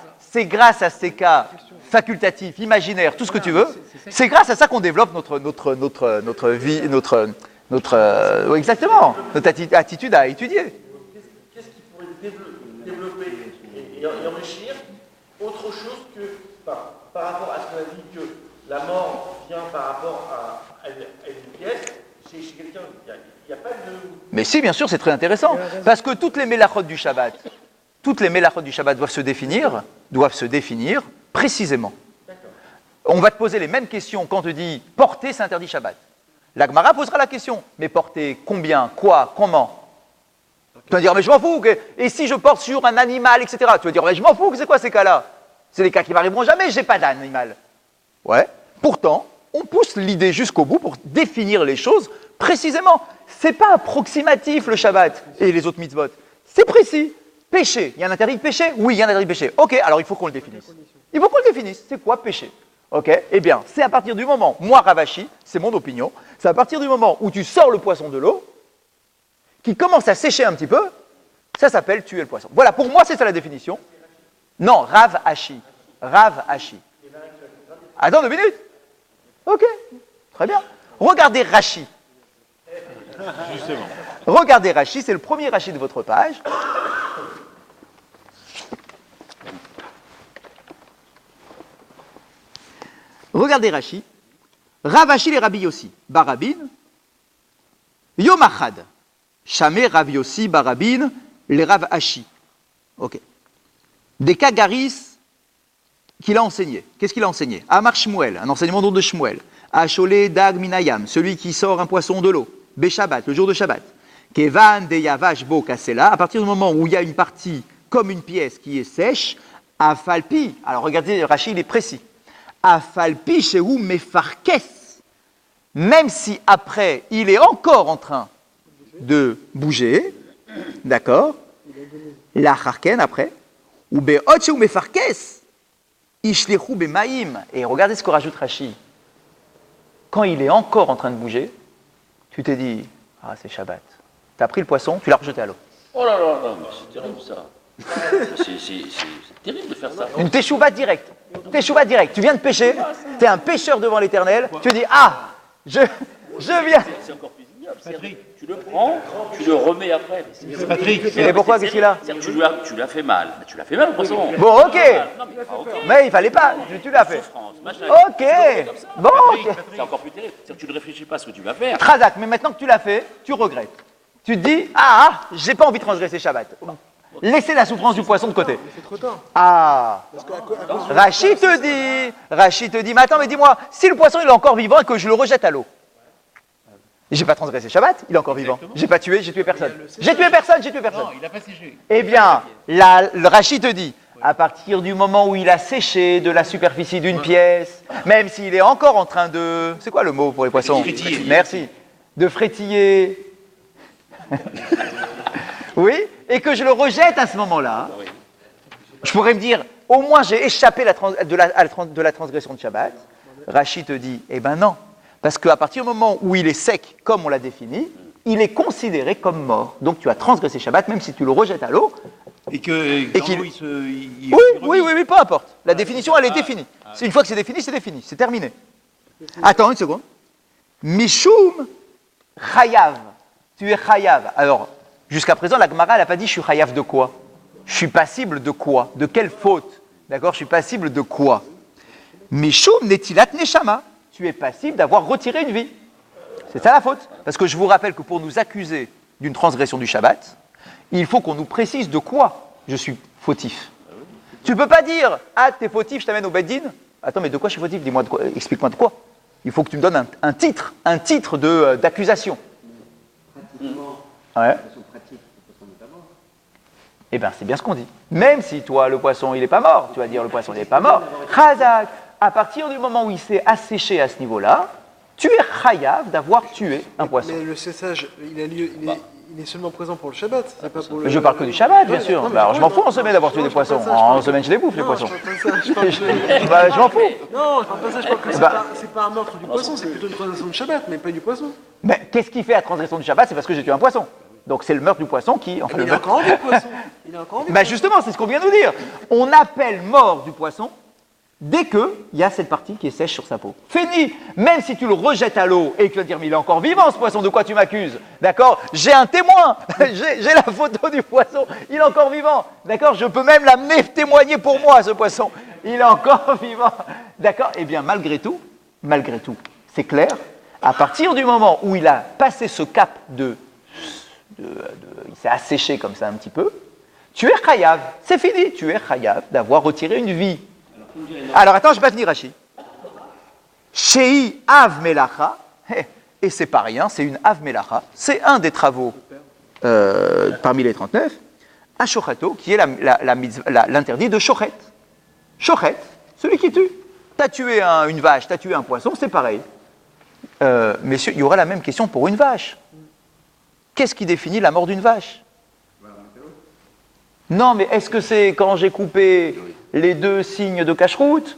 facultatifs, imaginaires, tout ce que tu veux, c'est grâce à ça qu'on développe notre vie, exactement, notre attitude à étudier. Qu'est-ce qui pourrait développer et enrichir autre chose que par rapport à ce qu'on a dit que la mort vient par rapport à une pièce, chez quelqu'un, il n'y a pas de... Mais si, bien sûr, c'est très intéressant, parce que toutes les mélachot du Shabbat doivent se définir précisément. On va te poser les mêmes questions quand on te dit porter, c'est interdit Shabbat. La Gemara posera la question, mais porter combien, quoi, comment? Tu vas dire, mais je m'en fous, et si je porte sur un animal, etc. Tu vas dire, mais je m'en fous, c'est quoi ces cas-là? C'est les cas qui m'arriveront jamais, j'ai pas d'animal. Ouais, pourtant, on pousse l'idée jusqu'au bout pour définir les choses précisément. C'est pas approximatif le Shabbat et les autres mitzvot, c'est précis. Péché, il y a un interdit de péché? Oui, il y a un interdit de péché. Ok, alors il faut qu'on le définisse. Il faut qu'on le définisse. C'est quoi péché? Ok, eh bien, c'est à partir du moment, moi Ravashi, c'est mon opinion, c'est à partir du moment où tu sors le poisson de l'eau, qui commence à sécher un petit peu, ça s'appelle tuer le poisson. Voilà, pour moi, c'est ça la définition. Non, Rav Hashi. Rav Hashi. Attends 2 minutes. Ok, très bien. Regardez Rashi. Justement. Regardez Rashi, c'est le premier Rashi de votre page. Regardez Rashi. Rav Hashi les Rabbi Yossi. Barabin. Yom Achad. Shamé Rav Yossi Barabin les Rav Hashi. Ok. Des Kagaris qu'il a enseigné. Qu'est-ce qu'il a enseigné? Amar Shmuel, un enseignement de Shmuel. Acholé Dag Minayam, celui qui sort un poisson de l'eau. Beshabbat, le jour de Shabbat. Kevan de Yavash Bo Kasela, à partir du moment où il y a une partie comme une pièce qui est sèche, Afalpi, alors regardez, Rachid est précis. Afalpi Shehu Mefarkes, même si après il est encore en train de bouger, d'accord, la Harken après, ou Be'ot Shehu Mefarkes, Ishlechu Bemaim, et regardez ce que rajoute Rachid. Quand il est encore en train de bouger, tu t'es dit, ah c'est Shabbat. Tu as pris le poisson, tu l'as rejeté à l'eau. Oh là là là, mais c'est terrible ça. C'est terrible de faire ça. Une teshuva directe. Teshuva directe. Tu viens de pêcher, tu es un pêcheur devant l'Éternel, tu dis, ah, je viens. C'est encore plus ignoble. Tu le prends, tu le remets après. Patrick, Et pourquoi, qu'est-ce qu'il a? Tu lui as fait mal. Tu l'as fait mal au poisson. Bon, ok. Non, mais pas ok. Mais il fallait pas, tu l'as fait. Souffrance, machin. Ok. Bon, ok. C'est encore plus terrible. C'est-à-dire que tu ne réfléchis pas à ce que tu vas faire. Trazak, mais maintenant que tu l'as fait, tu regrettes. Tu te dis, ah, j'ai pas envie de transgresser Shabbat. Laissez la souffrance du poisson de côté. C'est trop tard. Ah, Rachid te dit, mais attends, mais dis-moi, si le poisson il est encore vivant et que je le rejette à l'eau, j'ai pas transgressé Shabbat, il est encore vivant. J'ai pas tué, j'ai tué personne. J'ai tué personne. non, il n'a pas séché. Eh bien, le Rachid te dit, à partir du moment où il a séché de la superficie d'une pièce, même s'il est encore en train de... C'est quoi le mot pour les poissons? Frétiller. Merci. De frétiller. Oui, et que je le rejette à ce moment-là, je pourrais me dire, au moins j'ai échappé de la transgression de Shabbat. Rachid te dit, eh ben non, parce qu'à partir du moment où il est sec, comme on l'a défini, il est considéré comme mort. Donc tu as transgressé Shabbat, même si tu le rejettes à l'eau. Et qu'il Oui, peu importe. La définition, elle est définie. Une fois que c'est défini, c'est terminé. Attends une seconde. Mishum chayav. Tu es chayav. Alors, jusqu'à présent, la Gemara, elle n'a pas dit je suis chayav de quoi? Je suis passible de quoi? De quelle faute? D'accord? Je suis passible de quoi? Mishum netilat neshama. Tu es passible d'avoir retiré une vie. C'est ça la faute. Parce que je vous rappelle que pour nous accuser d'une transgression du Shabbat, il faut qu'on nous précise de quoi je suis fautif. Tu ne peux pas dire, ah, t'es fautif, je t'amène au Beddin. Attends, mais de quoi je suis fautif? Dis-moi de quoi, explique-moi de quoi. Il faut que tu me donnes un titre d'accusation. Ouais. Eh bien, c'est bien ce qu'on dit. Même si toi, le poisson, il n'est pas mort, tu vas dire le poisson, il n'est pas mort. Chazak, à partir du moment où il s'est asséché à ce niveau-là, tu es chayav d'avoir tué un poisson. Mais le cessage, il est seulement présent pour le Shabbat. C'est pas pour le... Je parle que du Shabbat, bien sûr. Alors, je m'en fous en semaine d'avoir tué des poissons. En semaine, je les bouffe, les poissons. Je m'en fous. Non, je parle pas ça, je parle que c'est pas un meurtre du poisson, c'est plutôt une transgression de Shabbat, mais pas du poisson. Mais qu'est-ce qui fait la transgression du Shabbat? C'est parce que j'ai tué un poisson. Donc c'est le meurtre du poisson qui... Il est encore en vie, le poisson. Il est encore en vie. Ben justement, c'est ce qu'on vient de nous dire. On appelle mort du poisson dès qu'il y a cette partie qui est sèche sur sa peau. Fini. Même si tu le rejettes à l'eau et que tu vas dire, mais il est encore vivant ce poisson, de quoi tu m'accuses? D'accord? J'ai un témoin. J'ai la photo du poisson. Il est encore vivant. D'accord? Je peux même l'amener témoigner pour moi, ce poisson. Il est encore vivant. D'accord? Eh bien, malgré tout, c'est clair, à partir du moment où il a passé ce cap il s'est asséché comme ça un petit peu, tu es chayav, c'est fini, tu es chayav d'avoir retiré une vie. Alors attends, je vais pas finir Rachid. Shei av melacha, et c'est pas rien, c'est une av melacha, c'est un des travaux parmi les 39, à shochato, qui est l'interdit de shochet. Shochet, celui qui tue. Tu as tué une vache, tu as tué un poisson, c'est pareil. Messieurs, il y aura la même question pour une vache. Qu'est-ce qui définit la mort d'une vache? Non, mais est-ce que c'est quand j'ai coupé les 2 signes de cache-route,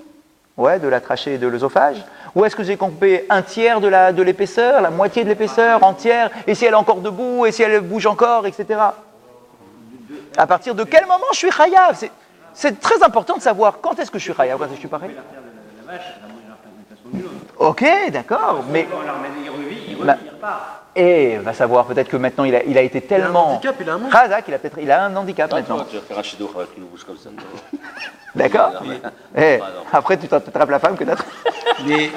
ouais, de la trachée et de l'œsophage, ou est-ce que j'ai coupé un tiers de l'épaisseur, la moitié de l'épaisseur, entière, et si elle est encore debout, et si elle bouge encore, etc. À partir de quel moment je suis chayav? C'est très important de savoir quand est-ce que je suis chayav, quand est-ce que je suis pas chayav. Ok, d'accord, mais... Et va savoir, peut-être que maintenant il a été tellement... handicap, il a un handicap maintenant. Tu vas faire un chido avec une bouche comme ça. D'accord. Après, tu t'attrapes la femme que d'autres. Mais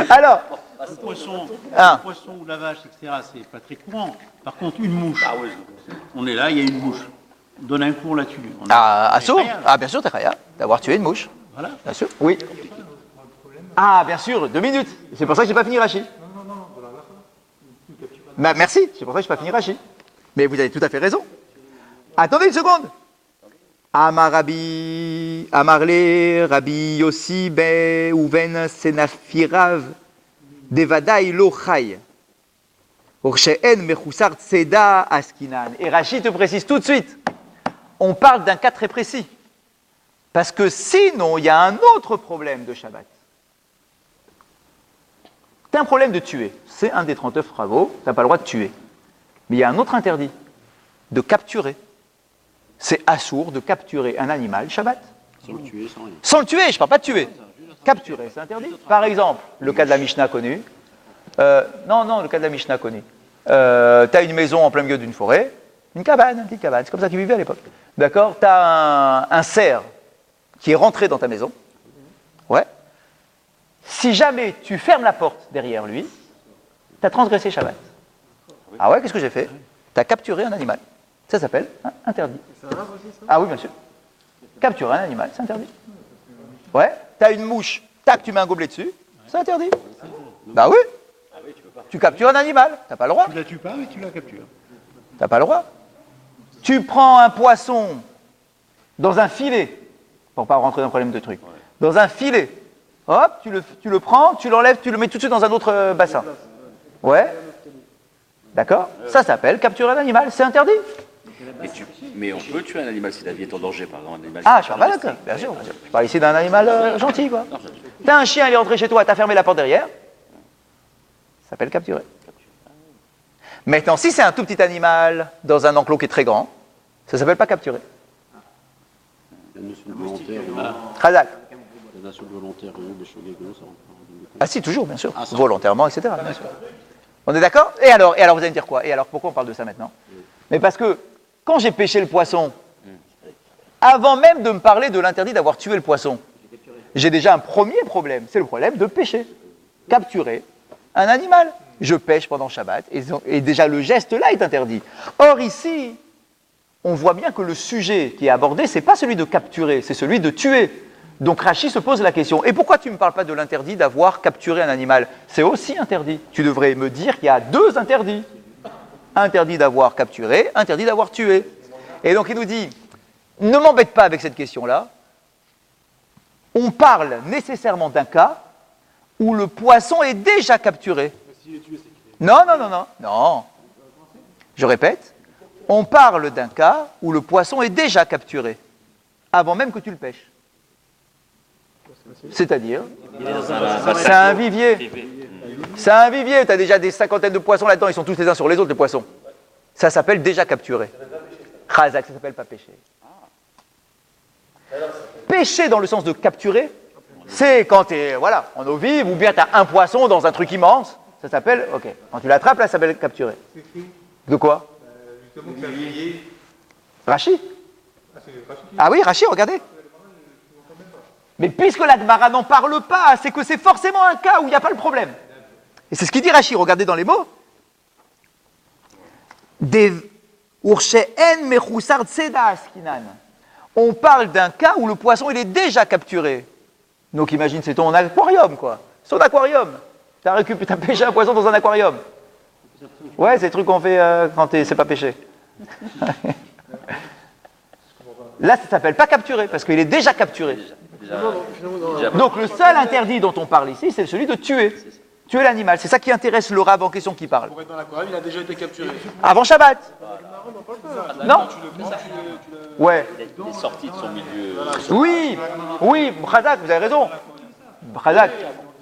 Alors, le poisson, Ah. le poisson ou la vache, etc., c'est pas très courant. Par contre, une mouche, on est là, il y a une mouche. On donne un cours là-dessus. à sourd. Ah, bien sûr, t'es chayav d'avoir tué une mouche. Voilà. Bien sûr. Oui. Ah, bien sûr, 2 minutes. C'est pour ça que j'ai pas fini Rachi. Merci, c'est pour ça que je n'ai pas fini Rachi. Mais vous avez tout à fait raison. Attendez une seconde. Amarle Rabbi Yossi be Uven Senafirav Devadai lo Chai. Ursheen Mechusar Tseda Askinan. Et Rachi te précise tout de suite. On parle d'un cas très précis. Parce que sinon, il y a un autre problème de Shabbat. C'est un problème de tuer. C'est un des 39 travaux, tu n'as pas le droit de tuer. Mais il y a un autre interdit, de capturer. C'est assourd de capturer un animal Shabbat. Sans le tuer, sans rien. Sans le tuer, je ne parle pas de tuer. Capturer, c'est interdit. Par exemple, le cas de la Mishnah connu. Non, le cas de la Mishnah connu. Tu as une maison en plein milieu d'une forêt, une petite cabane, c'est comme ça qu'ils vivaient à l'époque. D'accord. Tu as un cerf qui est rentré dans ta maison. Ouais. Si jamais tu fermes la porte derrière lui, tu as transgressé Shabbat. Ah ouais, qu'est-ce que j'ai fait? Tu as capturé un animal. Ça s'appelle interdit. Ah oui, bien sûr. Capturer un animal, c'est interdit. Ouais, tu as une mouche, tac, tu mets un gobelet dessus, c'est interdit. Bah oui. Tu captures un animal, tu n'as pas le droit. Tu la tues pas, mais tu la captures. Tu n'as pas le droit. Tu prends un poisson dans un filet, pour pas rentrer dans un problème de truc, dans un filet. Hop, tu le prends, tu l'enlèves, tu le mets tout de suite dans un autre bassin. Ouais. D'accord. Ça s'appelle capturer un animal, c'est interdit. Mais on peut tuer un animal si la vie est en danger, par exemple. Un animal Ah, je parle pas d'accord, bien sûr. Je parle ici d'un animal gentil, quoi. T'as un chien, il est rentré chez toi, t'as fermé la porte derrière. Ça s'appelle capturer. Maintenant, si c'est un tout petit animal dans un enclos qui est très grand, ça s'appelle pas capturer. La notion de volontaire, Khazak. la notion de volontaire, des choses dégueulasses, ça rentre pas. Ah si, toujours, bien sûr. Volontairement, etc. Bien sûr. On est d'accord? Et alors, vous allez me dire quoi? Et alors, pourquoi on parle de ça maintenant? Mais parce que, quand j'ai pêché le poisson, avant même de me parler de l'interdit d'avoir tué le poisson, j'ai déjà un premier problème, c'est le problème de pêcher. Capturer un animal. Je pêche pendant Shabbat, et déjà le geste là est interdit. Or ici, on voit bien que le sujet qui est abordé, c'est pas celui de capturer, c'est celui de tuer. Donc Rachi se pose la question, et pourquoi tu ne me parles pas de l'interdit d'avoir capturé un animal? C'est aussi interdit. Tu devrais me dire qu'il y a 2 interdits. Interdit d'avoir capturé, interdit d'avoir tué. Et donc il nous dit, ne m'embête pas avec cette question-là. On parle nécessairement d'un cas où le poisson est déjà capturé. Non. Je répète, on parle d'un cas où le poisson est déjà capturé, avant même que tu le pêches. C'est-à-dire, c'est un vivier. C'est un vivier, tu as déjà des 50aines de poissons là-dedans, ils sont tous les uns sur les autres, les poissons. Ça s'appelle déjà capturé. Khazak, ça s'appelle pas pêcher. Pêcher dans le sens de capturer, c'est quand tu es en eau vive, ou bien tu as un poisson dans un truc immense, ça s'appelle, ok. Quand tu l'attrapes, là, ça s'appelle capturer. De quoi? Rachi. Ah oui, Rachi, regardez. Mais puisque la Gemara n'en parle pas, c'est que c'est forcément un cas où il n'y a pas le problème. Et c'est ce qu'il dit Rachi, regardez dans les mots. On parle d'un cas où le poisson il est déjà capturé. Donc imagine, c'est ton aquarium, quoi. C'est ton aquarium. T'as pêché un poisson dans un aquarium. Ouais, c'est le truc qu'on fait quand c'est pas pêché. Là, ça s'appelle pas capturer, parce qu'il est déjà capturé. Donc le seul interdit dont on parle ici, c'est celui de tuer. Tuer l'animal, c'est ça qui intéresse le rab en question qui parle. Pour être dans l'aquarium, il a déjà été capturé. Avant Shabbat. Non. Ouais. Il est sorti de son milieu. Oui, oui, Brazak, vous avez raison. Brazak.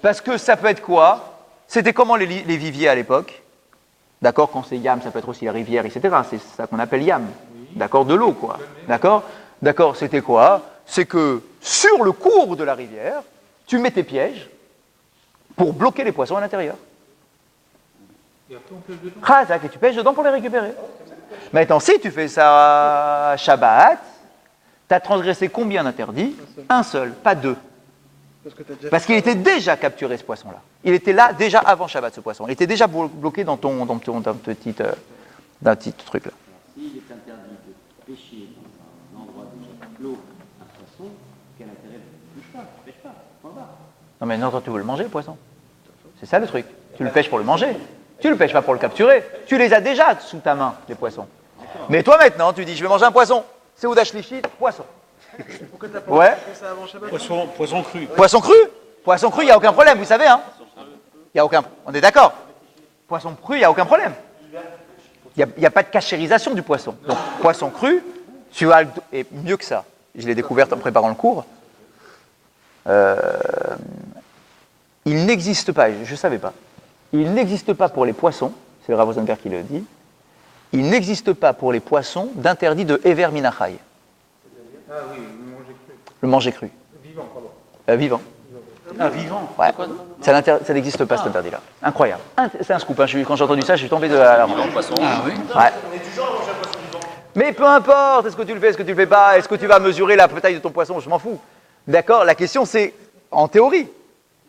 Parce que ça peut être quoi? C'était comment les viviers à l'époque? D'accord, quand c'est yam, ça peut être aussi la rivière, etc. C'est ça qu'on appelle yam. D'accord, de l'eau, quoi. D'accord? D'accord, c'était quoi? C'est que sur le cours de la rivière, tu mets tes pièges pour bloquer les poissons à l'intérieur. Et tu pêches dedans pour les récupérer. Maintenant, si tu fais ça à Shabbat, tu as transgressé combien d'interdits? Un seul, pas deux. Parce qu'il était déjà capturé ce poisson-là. Il était là déjà avant Shabbat, ce poisson. Il était déjà bloqué dans ton petit truc là. S'il est interdit de pêcher dans un endroit déjà clos un poisson, quel intérêt ne pêche pas? Pêche pas, point barre. Non mais non, toi tu veux le manger le poisson. C'est ça le truc. Tu le pêches pour le manger. Tu le pêches pas pour le capturer. Tu les as déjà sous ta main, les poissons. Mais toi maintenant, tu dis je vais manger un poisson. C'est Oudash Lichit, poisson. Pourquoi t'as pas Ouais. fait ça avant Shabbat? Poisson cru. Poisson cru, il n'y a aucun problème, vous savez, hein. Il y a aucun. On est d'accord. Poisson cru, il n'y a aucun problème. Il n'y a pas de cachérisation du poisson. Donc, poisson cru, tu as, et mieux que ça, je l'ai découvert en préparant le cours, il n'existe pas, je ne savais pas, il n'existe pas pour les poissons, c'est le Rav Rosenberg qui le dit, il n'existe pas pour les poissons d'interdit de Hever Minachai. Ah oui, le manger cru. Le manger cru. Vivant, pardon. Vivant. Ah, vivant. Ouais. Ça n'existe pas cet interdit-là. Incroyable. C'est un scoop. Hein. Quand j'ai entendu ça, je suis tombé de la rampe. Ah oui. Ouais. Mais peu importe, est-ce que tu le fais, est-ce que tu le fais pas, est-ce que tu vas mesurer la taille de ton poisson, je m'en fous. D'accord? La question c'est en théorie.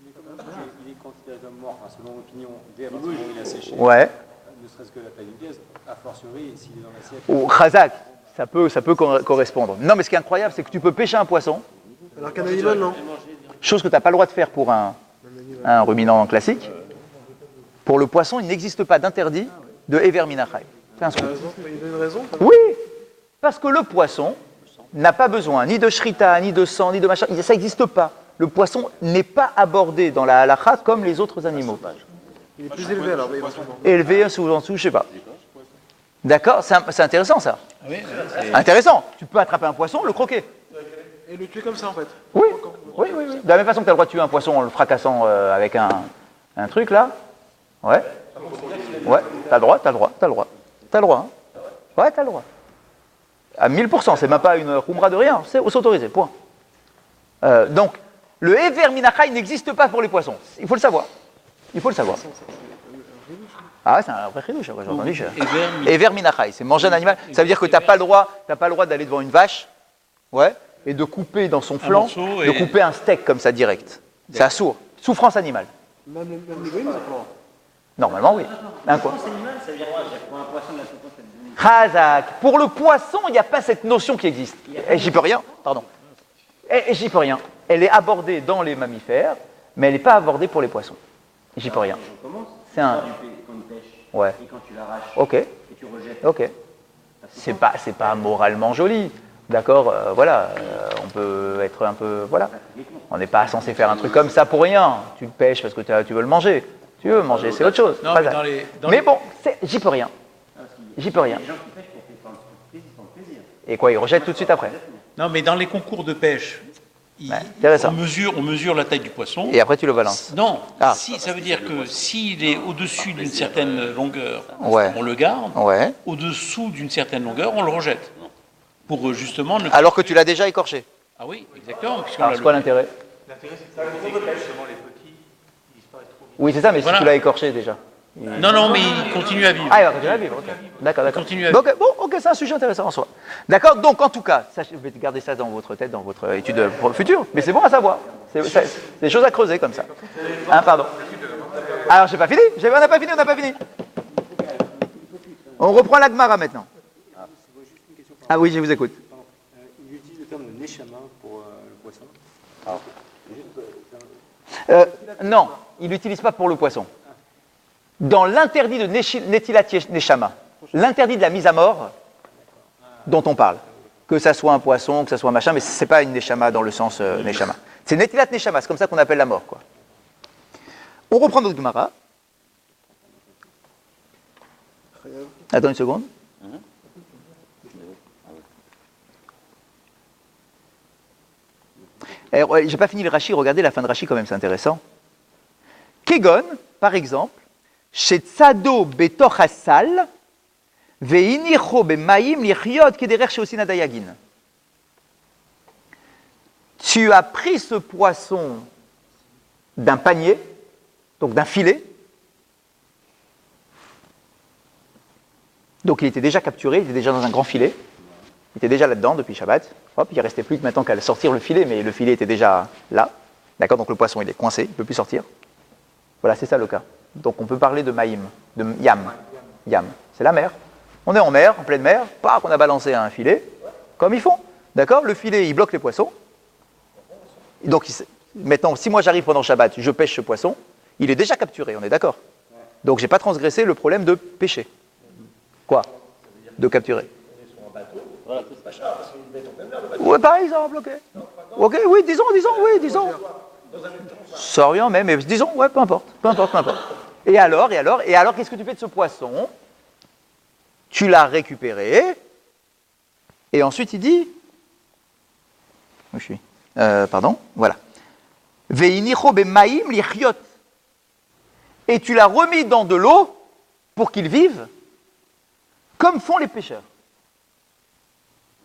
Il est considéré comme mort, enfin, selon l'opinion, dès à partir du moment où il a séché. Ouais. Ne serait-ce que la taille du gaz, a fortiori, s'il est dans l'assiette. Ou Khazak, ça peut correspondre. Non, mais ce qui est incroyable, c'est que tu peux pêcher un poisson, Alors qu'un animal, non. chose que tu n'as pas le droit de faire pour un ruminant classique. Pour le poisson, il n'existe pas d'interdit de Hever Minachai. C'est un scoop. Il y a une raison. Oui, parce que le poisson n'a pas besoin ni de shrita, ni de sang, ni de machin. Ça n'existe pas. Le poisson n'est pas abordé dans la halakha comme les autres animaux. Il est plus élevé alors, mais éventuellement. Élevé sous en dessous, je sais pas. D'accord, c'est intéressant ça. Oui, Intéressant. Tu peux attraper un poisson, le croquer. Et le tuer comme ça en fait. Oui, oui, oui, oui. De la même façon que tu as le droit de tuer un poisson en le fracassant avec un truc là. Ouais. Ouais, t'as le droit. T'as le droit, hein. Ouais, t'as le droit. À 1000%, c'est même pas une khumra de rien, c'est autorisé, point. Donc, le Hever Minachai n'existe pas pour les poissons. Il faut le savoir. Il faut le savoir. Ah, c'est un vrai chidouche, j'ai entendu. Hever Minachai, c'est manger un animal. Ça veut dire que t'as pas le droit d'aller devant une vache, ouais, et de couper dans son flanc, de couper un steak comme ça direct. C'est assourd. Souffrance animale. Même les goïms, ça prend. Normalement, oui. Un quoi? Souffrance animale, ça veut dire quoi? Pour un poisson de la souffrance animale. Khazak. Pour le poisson, il n'y a pas cette notion qui existe. Et j'y peux rien, pardon. Et j'y peux rien. Elle est abordée dans les mammifères, mais elle n'est pas abordée pour les poissons. J'y peux rien. On commence. C'est un. Quand il pêche. Ouais. Et quand tu l'arraches. Ok. Et tu rejettes. Ok. C'est pas moralement joli. D'accord, voilà. On peut être un peu. Voilà. On n'est pas censé faire un truc comme ça pour rien. Tu le pêches parce que tu veux le manger. Tu veux manger, c'est autre chose. Non, mais mais bon, j'y peux rien. J'y peux rien. Les gens qui pêchent pour le plaisir. Et quoi, ils rejettent tout de suite après. Non, mais dans les concours de pêche, intéressant. on mesure la taille du poisson. Et après, tu le balances. Non, Ah. si, ça veut dire que s'il est au-dessus d'une certaine longueur, Ouais. on le garde. Ouais. Au-dessous d'une certaine longueur, on le rejette. Pour justement ne Alors que tu l'as déjà écorché. Ah oui, exactement. puisqu'on Alors, l'a c'est quoi le- l'intérêt? Oui, c'est ça, mais Voilà. si tu l'as écorché déjà. Non, non, mais il continue à vivre. Ah, il va continuer à vivre, ok. D'accord, d'accord. Continue à Donc, ok, c'est un sujet intéressant en soi. D'accord, donc en tout cas, sachez, vous pouvez garder ça dans votre tête, dans votre étude future, mais c'est bon à savoir. C'est des choses à creuser comme ça. Hein, pardon. Alors, j'ai pas fini, on n'a pas fini. On reprend la Gemara maintenant. Ah oui, je vous écoute. Il utilise le terme de neshama pour le poisson. Non, il l'utilise pas pour le poisson. Dans l'interdit de Netilat Neshama, l'interdit de la mise à mort dont on parle, que ça soit un poisson, que ça soit un machin, mais c'est pas une Neshama dans le sens Neshama. C'est Netilat Neshama, c'est comme ça qu'on appelle la mort, quoi. On reprend notre Gemara. Attends une seconde. J'ai pas fini le Rashi, regardez la fin de Rashi quand même, c'est intéressant. Kegon, par exemple, chez Tzado betoch hasal, ve'inicho b'mayim lichiot kederech sheosin dayagin. Tu as pris ce poisson d'un panier, donc d'un filet. Donc il était déjà capturé, il était déjà dans un grand filet. Il était déjà là-dedans depuis Shabbat. Hop, il ne restait plus que maintenant qu'à sortir le filet, mais le filet était déjà là. D'accord, donc le poisson il est coincé, il ne peut plus sortir. Voilà, c'est ça le cas. Donc on peut parler de maïm, de yam. Yam, c'est la mer. On est en mer, en pleine mer, on a balancé un filet, comme ils font. D'accord, le filet il bloque les poissons. Donc maintenant, si moi j'arrive pendant Shabbat, je pêche ce poisson, il est déjà capturé, on est d'accord. Donc j'ai pas transgressé le problème de pêcher. Quoi? De capturer. Oui, par exemple, ok. Ok, oui, disons. Sans rien même, mais disons, ouais, peu importe. Et alors, qu'est-ce que tu fais de ce poisson? Tu l'as récupéré, et ensuite il dit, où je suis? Voilà. Ve'inicho b'mayim lichiot. Et tu l'as remis dans de l'eau pour qu'il vive, comme font les pêcheurs.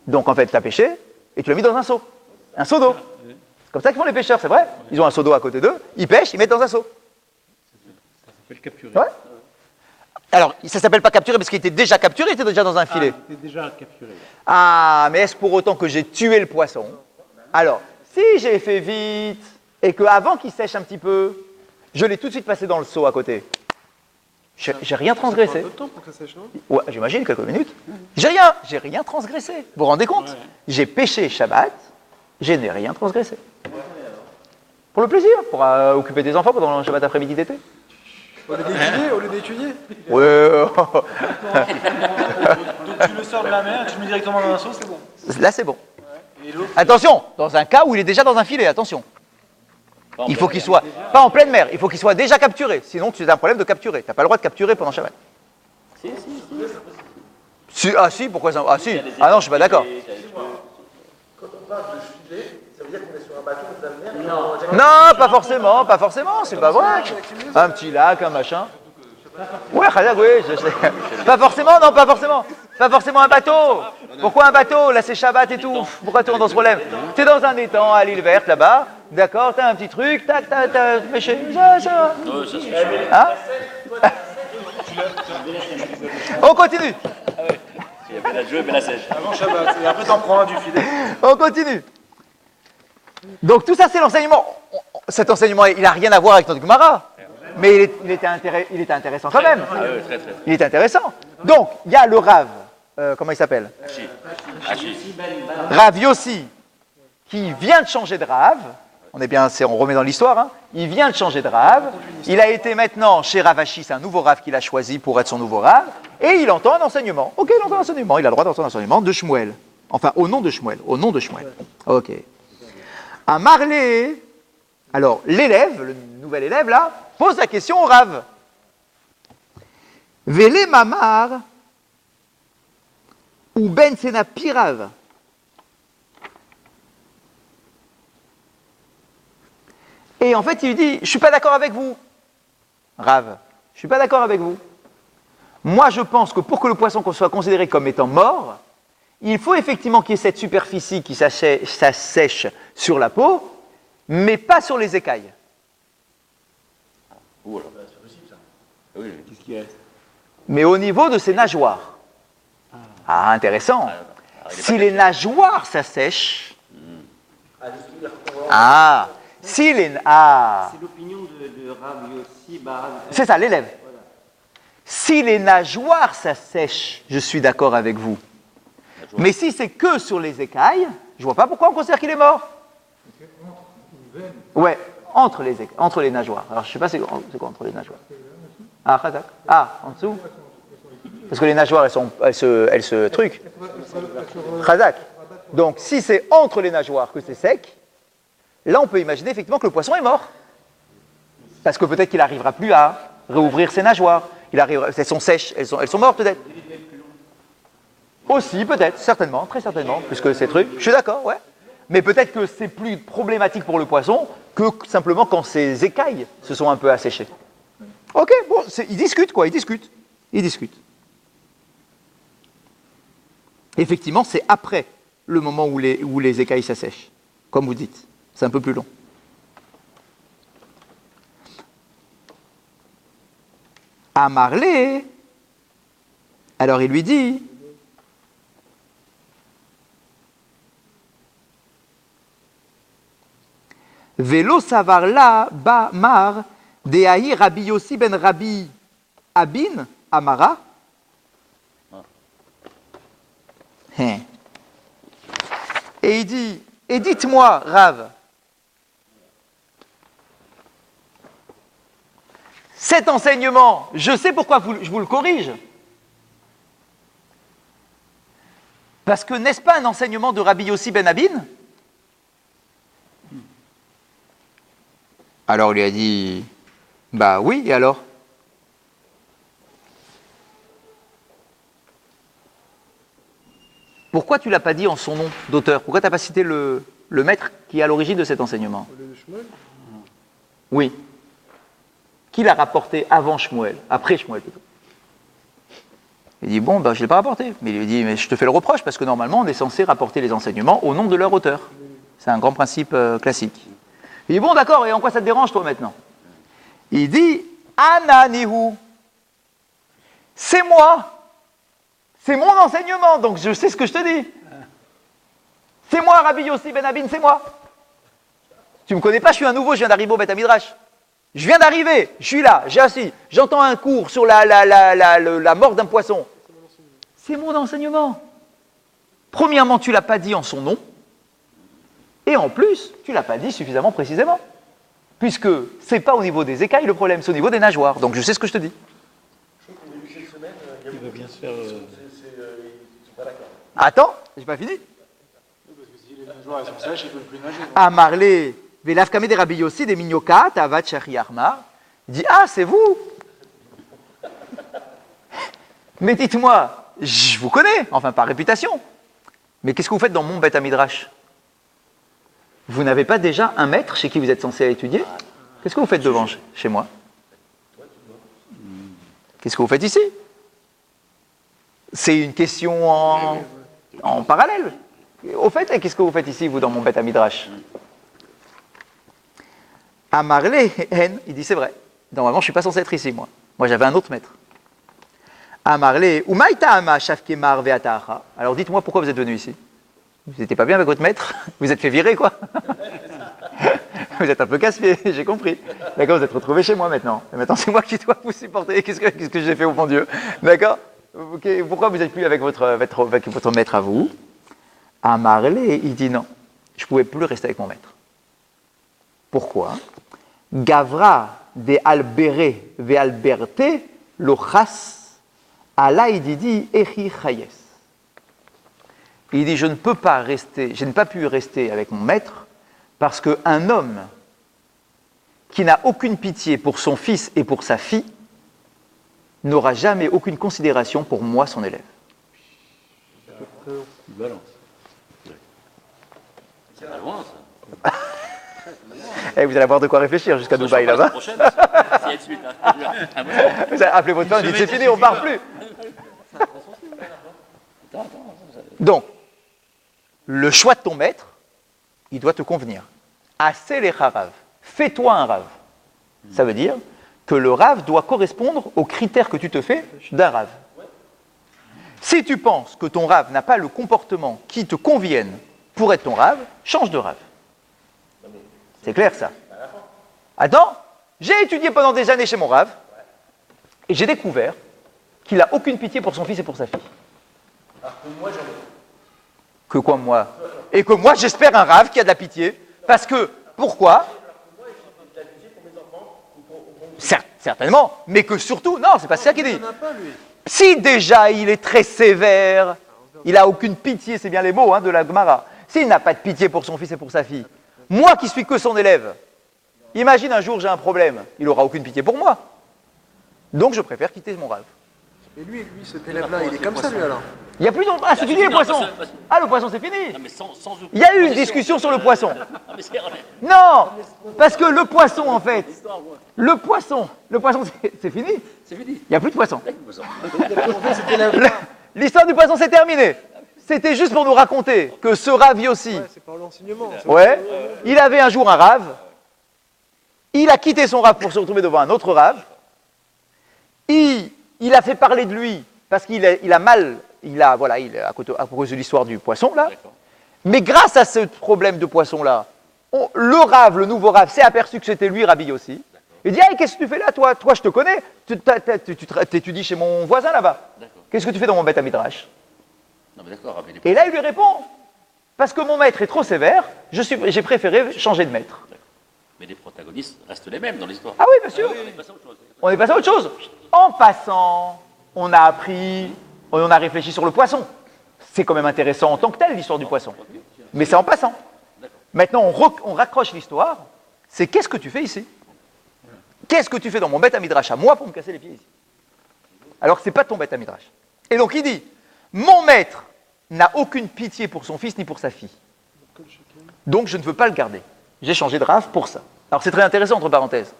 Donc en fait, tu as pêché et tu l'as mis dans un seau d'eau. C'est comme ça qu'ils font les pêcheurs, c'est vrai. Ils ont un seau d'eau à côté d'eux, ils pêchent, ils mettent dans un seau. Ça s'appelle capturer. Ouais. Alors, ça s'appelle pas capturer parce qu'il était déjà capturé, il était déjà dans un filet. Il était déjà capturé. Ah, mais est-ce pour autant que j'ai tué le poisson? Alors, si j'ai fait vite et qu'avant qu'il sèche un petit peu, je l'ai tout de suite passé dans le seau à côté, j'ai rien transgressé. Ça prend un peu de temps pour que ça sèche, non? Ouais, j'imagine, quelques minutes. J'ai rien transgressé. Vous vous rendez compte? J'ai pêché Shabbat, je n'ai rien transgressé. Pour le plaisir, pour occuper des enfants pendant le Shabbat après-midi d'été. Au lieu d'étudier Ouais. Donc tu le sors de la mer, tu le mets directement dans un seau, c'est bon. Là, c'est bon. Et l'autre, Attention, dans un cas où il est déjà dans un filet, attention. Il faut qu'il soit, pas en pleine mer, il faut qu'il soit déjà capturé. Sinon, tu as un problème de capturer. Tu n'as pas le droit de capturer pendant Shabbat. Si, pourquoi ça? Ah si, ah non, je suis pas d'accord. quand on parle de filet, ça veut dire qu'on est sur un bateau de la mer. Non, pas forcément, c'est pas vrai. Un petit lac, un machin. Ouais, oui, je sais. Pas forcément. Pas forcément un bateau. Pourquoi un bateau? Là, c'est Shabbat et tout. Pourquoi tu rentres dans ce problème? T'es dans un étang à l'île verte, là-bas. D'accord, t'as un petit truc, tac, t'as pêché. Ça. Hein? On continue. Il y a bien à jouer, bien à sèche. Avant Shabbat, et après t'en prends un du filet. On continue. Donc tout ça, c'est l'enseignement. Cet enseignement, il n'a rien à voir avec notre Gemara. Mais il était intéressant quand même. Il était intéressant. Donc, il y a le Rav, comment il s'appelle? Rav Yossi, qui vient de changer de Rav. On remet dans l'histoire. Hein. Il vient de changer de Rav. Il a été maintenant chez Rav Ashi, c'est un nouveau Rav qu'il a choisi pour être son nouveau Rav. Et il entend un enseignement. Ok, il entend un enseignement. Il a le droit d'entendre un enseignement de Shmuel. Enfin, au nom de Shmuel. Ok. À Marley, alors l'élève, le nouvel élève là, pose la question au Rav. Vele mamar ou ben sena pirav. Et en fait, il lui dit, je suis pas d'accord avec vous, Rav. Je suis pas d'accord avec vous. Moi, je pense que pour que le poisson soit considéré comme étant mort, il faut effectivement qu'il y ait cette superficie qui s'assèche sur la peau, mais pas sur les écailles. C'est possible ça. Oui, Qu'est-ce qui reste? Mais au niveau de ses nageoires. Ah, intéressant. Si les nageoires s'assèchent. Ah, si les. Ah. C'est l'opinion de Rav Yossi Bar. C'est ça, l'élève. Si les nageoires s'assèchent, je suis d'accord avec vous. Mais si c'est que sur les écailles, je vois pas pourquoi on considère qu'il est mort. Ouais, entre les nageoires. Alors je sais pas c'est quoi entre les nageoires. Ah, Khazak. Ah, en dessous. Parce que les nageoires, elles se truquent. Khazak. Donc si c'est entre les nageoires que c'est sec, là on peut imaginer effectivement que le poisson est mort. Parce que peut-être qu'il n'arrivera plus à réouvrir ses nageoires. Elles sont sèches, elles sont mortes peut-être. Aussi, peut-être, certainement, très certainement, puisque ces trucs. Je suis d'accord, ouais. Mais peut-être que c'est plus problématique pour le poisson que simplement quand ses écailles se sont un peu asséchées. Ok, bon, ils discutent, quoi, ils discutent. Effectivement, c'est après le moment où les écailles s'assèchent, comme vous dites. C'est un peu plus long. Amarlé, alors il lui dit, Velo savarla ba mar deahi Rabbi Yossi ben Rabbi Abin Amara. Et il dit, et dites-moi, Rav, cet enseignement, je sais pourquoi je vous le corrige. Parce que n'est-ce pas un enseignement de Rabbi Yossi ben Abin? Alors il lui a dit, bah oui, et alors? Pourquoi tu ne l'as pas dit en son nom d'auteur? Pourquoi tu n'as pas cité le maître qui est à l'origine de cet enseignement? Oui. Qui l'a rapporté avant Shmuel? Après Shmuel plutôt. Il dit, bon, ben, je ne l'ai pas rapporté. Mais il lui dit, mais je te fais le reproche, parce que normalement, on est censé rapporter les enseignements au nom de leur auteur. C'est un grand principe classique. Il dit, bon, d'accord, et en quoi ça te dérange, toi, maintenant? Il dit, Ananihu. C'est moi. C'est mon enseignement, donc je sais ce que je te dis. C'est moi, Rabbi Yossi ben Abin, c'est moi. Tu ne me connais pas, je suis un nouveau, je viens d'arriver au Beth Midrash. Je viens d'arriver, je suis là, j'ai assis, j'entends un cours sur la mort d'un poisson. C'est mon enseignement. Premièrement, tu ne l'as pas dit en son nom, et en plus, tu ne l'as pas dit suffisamment précisément. Puisque ce n'est pas au niveau des écailles le problème, c'est au niveau des nageoires. Donc je sais ce que je te dis. Je trouve qu'au début de cette semaine, il va bien se faire. ils sont pas d'accord. Attends, j'ai pas fini. Parce que si les nageoires sont sèches, ils ne peuvent plus nager. Amarlé, Velafkame de Rabbi Yossi de Minyokat, Avat Shari Armar. Il dit, ah, c'est vous. Mais dites-moi, je vous connais, enfin par réputation. Mais qu'est-ce que vous faites dans mon Beth Midrash? Vous n'avez pas déjà un maître chez qui vous êtes censé étudier? Qu'est-ce que vous faites devant chez moi? Qu'est-ce que vous faites ici? C'est une question en parallèle. Au fait, qu'est-ce que vous faites ici, vous, dans mon Beth Midrash? Amarlé, il dit, c'est vrai. Normalement, je ne suis pas censé être ici, moi. Moi, j'avais un autre maître. Amarlé, Umaïta ama shafkemar veataha. Alors, dites-moi pourquoi vous êtes venu ici. Vous n'étiez pas bien avec votre maître? Vous êtes fait virer, quoi? Vous êtes un peu casse-pied, j'ai compris. D'accord, vous êtes retrouvé chez moi maintenant. Et maintenant, c'est moi qui dois vous supporter. Qu'est-ce que j'ai fait au bon Dieu? D'accord? Okay. Pourquoi vous n'êtes plus avec votre maître à vous? Amarlé, il dit non. Je ne pouvais plus rester avec mon maître. Pourquoi? Gavra de albere ve alberte lochas ala ididi echi chayes. Il dit, je n'ai pas pu rester avec mon maître parce qu'un homme qui n'a aucune pitié pour son fils et pour sa fille n'aura jamais aucune considération pour moi, son élève. Balance. C'est pas loin, ça. Et vous allez avoir de quoi réfléchir jusqu'à Dubaï là-bas. Vous allez appeler votre femme et dites, c'est fini, on ne part plus. Donc, le choix de ton maître, il doit te convenir. Assez les rav. Fais-toi un rav. Ça veut dire que le rav doit correspondre aux critères que tu te fais d'un rav. Si tu penses que ton rav n'a pas le comportement qui te convienne pour être ton rav, change de rav. C'est clair ça? Attends, j'ai étudié pendant des années chez mon rav et j'ai découvert qu'il n'a aucune pitié pour son fils et pour sa fille. Alors que moi, j'en ai. Que quoi, moi? Et que moi, j'espère un rav qui a de la pitié. Parce que, pourquoi? Certainement, mais que surtout, non, c'est pas ça qu'il dit. Si déjà il est très sévère, il n'a aucune pitié, c'est bien les mots de la Gemara. S'il n'a pas de pitié pour son fils et pour sa fille, moi qui suis que son élève, Imagine un jour j'ai un problème, il n'aura aucune pitié pour moi. Donc je préfère quitter mon rave. Et lui, cet élève-là, il est comme ça, lui, alors. Il n'y a plus de... Ah, c'est fini les poissons. Ah, le poisson, c'est fini. Non, mais sans Il y a eu une discussion sur le poisson. Non, mais c'est vrai. Non, parce que le poisson, en fait, le poisson, c'est fini. C'est fini. Il n'y a plus de poisson. Cet élève-là, L'histoire du poisson, c'est terminé. C'était juste pour nous raconter que ce rave aussi, ouais, c'est par l'enseignement. ouais, il avait un jour un rave, il a quitté son rave pour se retrouver devant un autre rave, il a fait parler de lui parce qu'il a mal, à cause de l'histoire du poisson là, D'accord. mais grâce à ce problème de poisson là, le nouveau rave s'est aperçu que c'était lui, Rabbi aussi. Il dit, hey, qu'est-ce que tu fais là, toi? Toi, je te connais, tu étudies chez mon voisin là-bas. D'accord. Qu'est-ce que tu fais dans mon Beth Midrash? Non, mais d'accord. Mais Et là, il lui répond, parce que mon maître est trop sévère, j'ai préféré changer de maître. mais les protagonistes restent les mêmes dans l'histoire. Ah oui, bien sûr. On est passé à autre chose. On est passé à autre chose. En passant, on a appris, on a réfléchi sur le poisson. C'est quand même intéressant en tant que tel, l'histoire du poisson. Mais c'est en passant. Maintenant, on raccroche l'histoire. C'est qu'est-ce que tu fais ici? Qu'est-ce que tu fais dans mon Beth Midrash à moi pour me casser les pieds ici? Alors que ce n'est pas ton Beth Midrash. Et donc il dit, mon maître n'a aucune pitié pour son fils ni pour sa fille. Donc je ne veux pas le garder. J'ai changé de rave pour ça. Alors c'est très intéressant, entre parenthèses.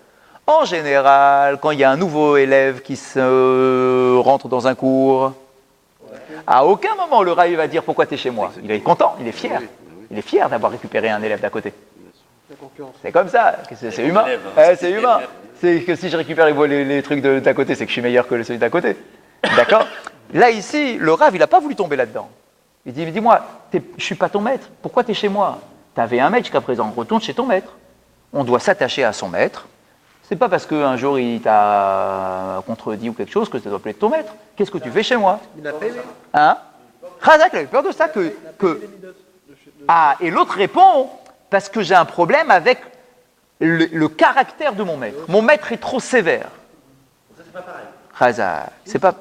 En général, quand il y a un nouveau élève qui se rentre dans un cours, à aucun moment le rav va dire pourquoi tu es chez moi. Il est content, il est fier. Il est fier d'avoir récupéré un élève d'à côté. La concurrence. C'est comme ça, c'est humain. C'est humain. C'est que si je récupère les trucs d'à côté, c'est que je suis meilleur que celui d'à côté. D'accord? Là, ici, le rave, il n'a pas voulu tomber là-dedans. Il dit, dis-moi, je ne suis pas ton maître. Pourquoi tu es chez moi? Tu avais un maître jusqu'à présent. Retourne chez ton maître. On doit s'attacher à son maître. C'est pas parce qu'un jour il t'a contredit ou quelque chose que ça doit plus être ton maître. Qu'est-ce que tu fais chez moi? Il a payé. Hein? Razak, il avait peur de ça Ah, et l'autre répond, parce que j'ai un problème avec le caractère de mon maître. Mon maître est trop sévère. Ça, c'est pas pareil. Razak, c'est pas...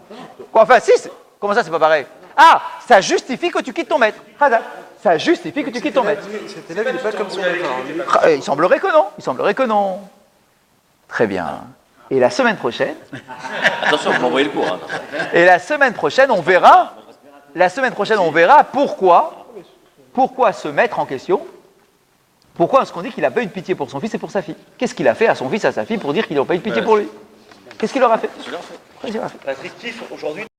Enfin, si, comment ça, c'est pas pareil? Ah, ça justifie que tu quittes ton maître. Razak, ça justifie que tu quittes ton maître. Cet élève, il n'est pas comme son maître. Il semblerait que non. Très bien. Et la semaine prochaine... Attention, vous m'envoyez le cours. Hein. Et la semaine prochaine, on verra pourquoi se mettre en question, pourquoi est-ce qu'on dit qu'il n'a pas eu de pitié pour son fils et pour sa fille. Qu'est-ce qu'il a fait à son fils et à sa fille pour dire qu'il n'a pas eu de pitié pour lui? Qu'est-ce qu'il leur a fait? C'est ce que leur fait. Qu'est-ce qu'il leur a fait? Restrictif aujourd'hui.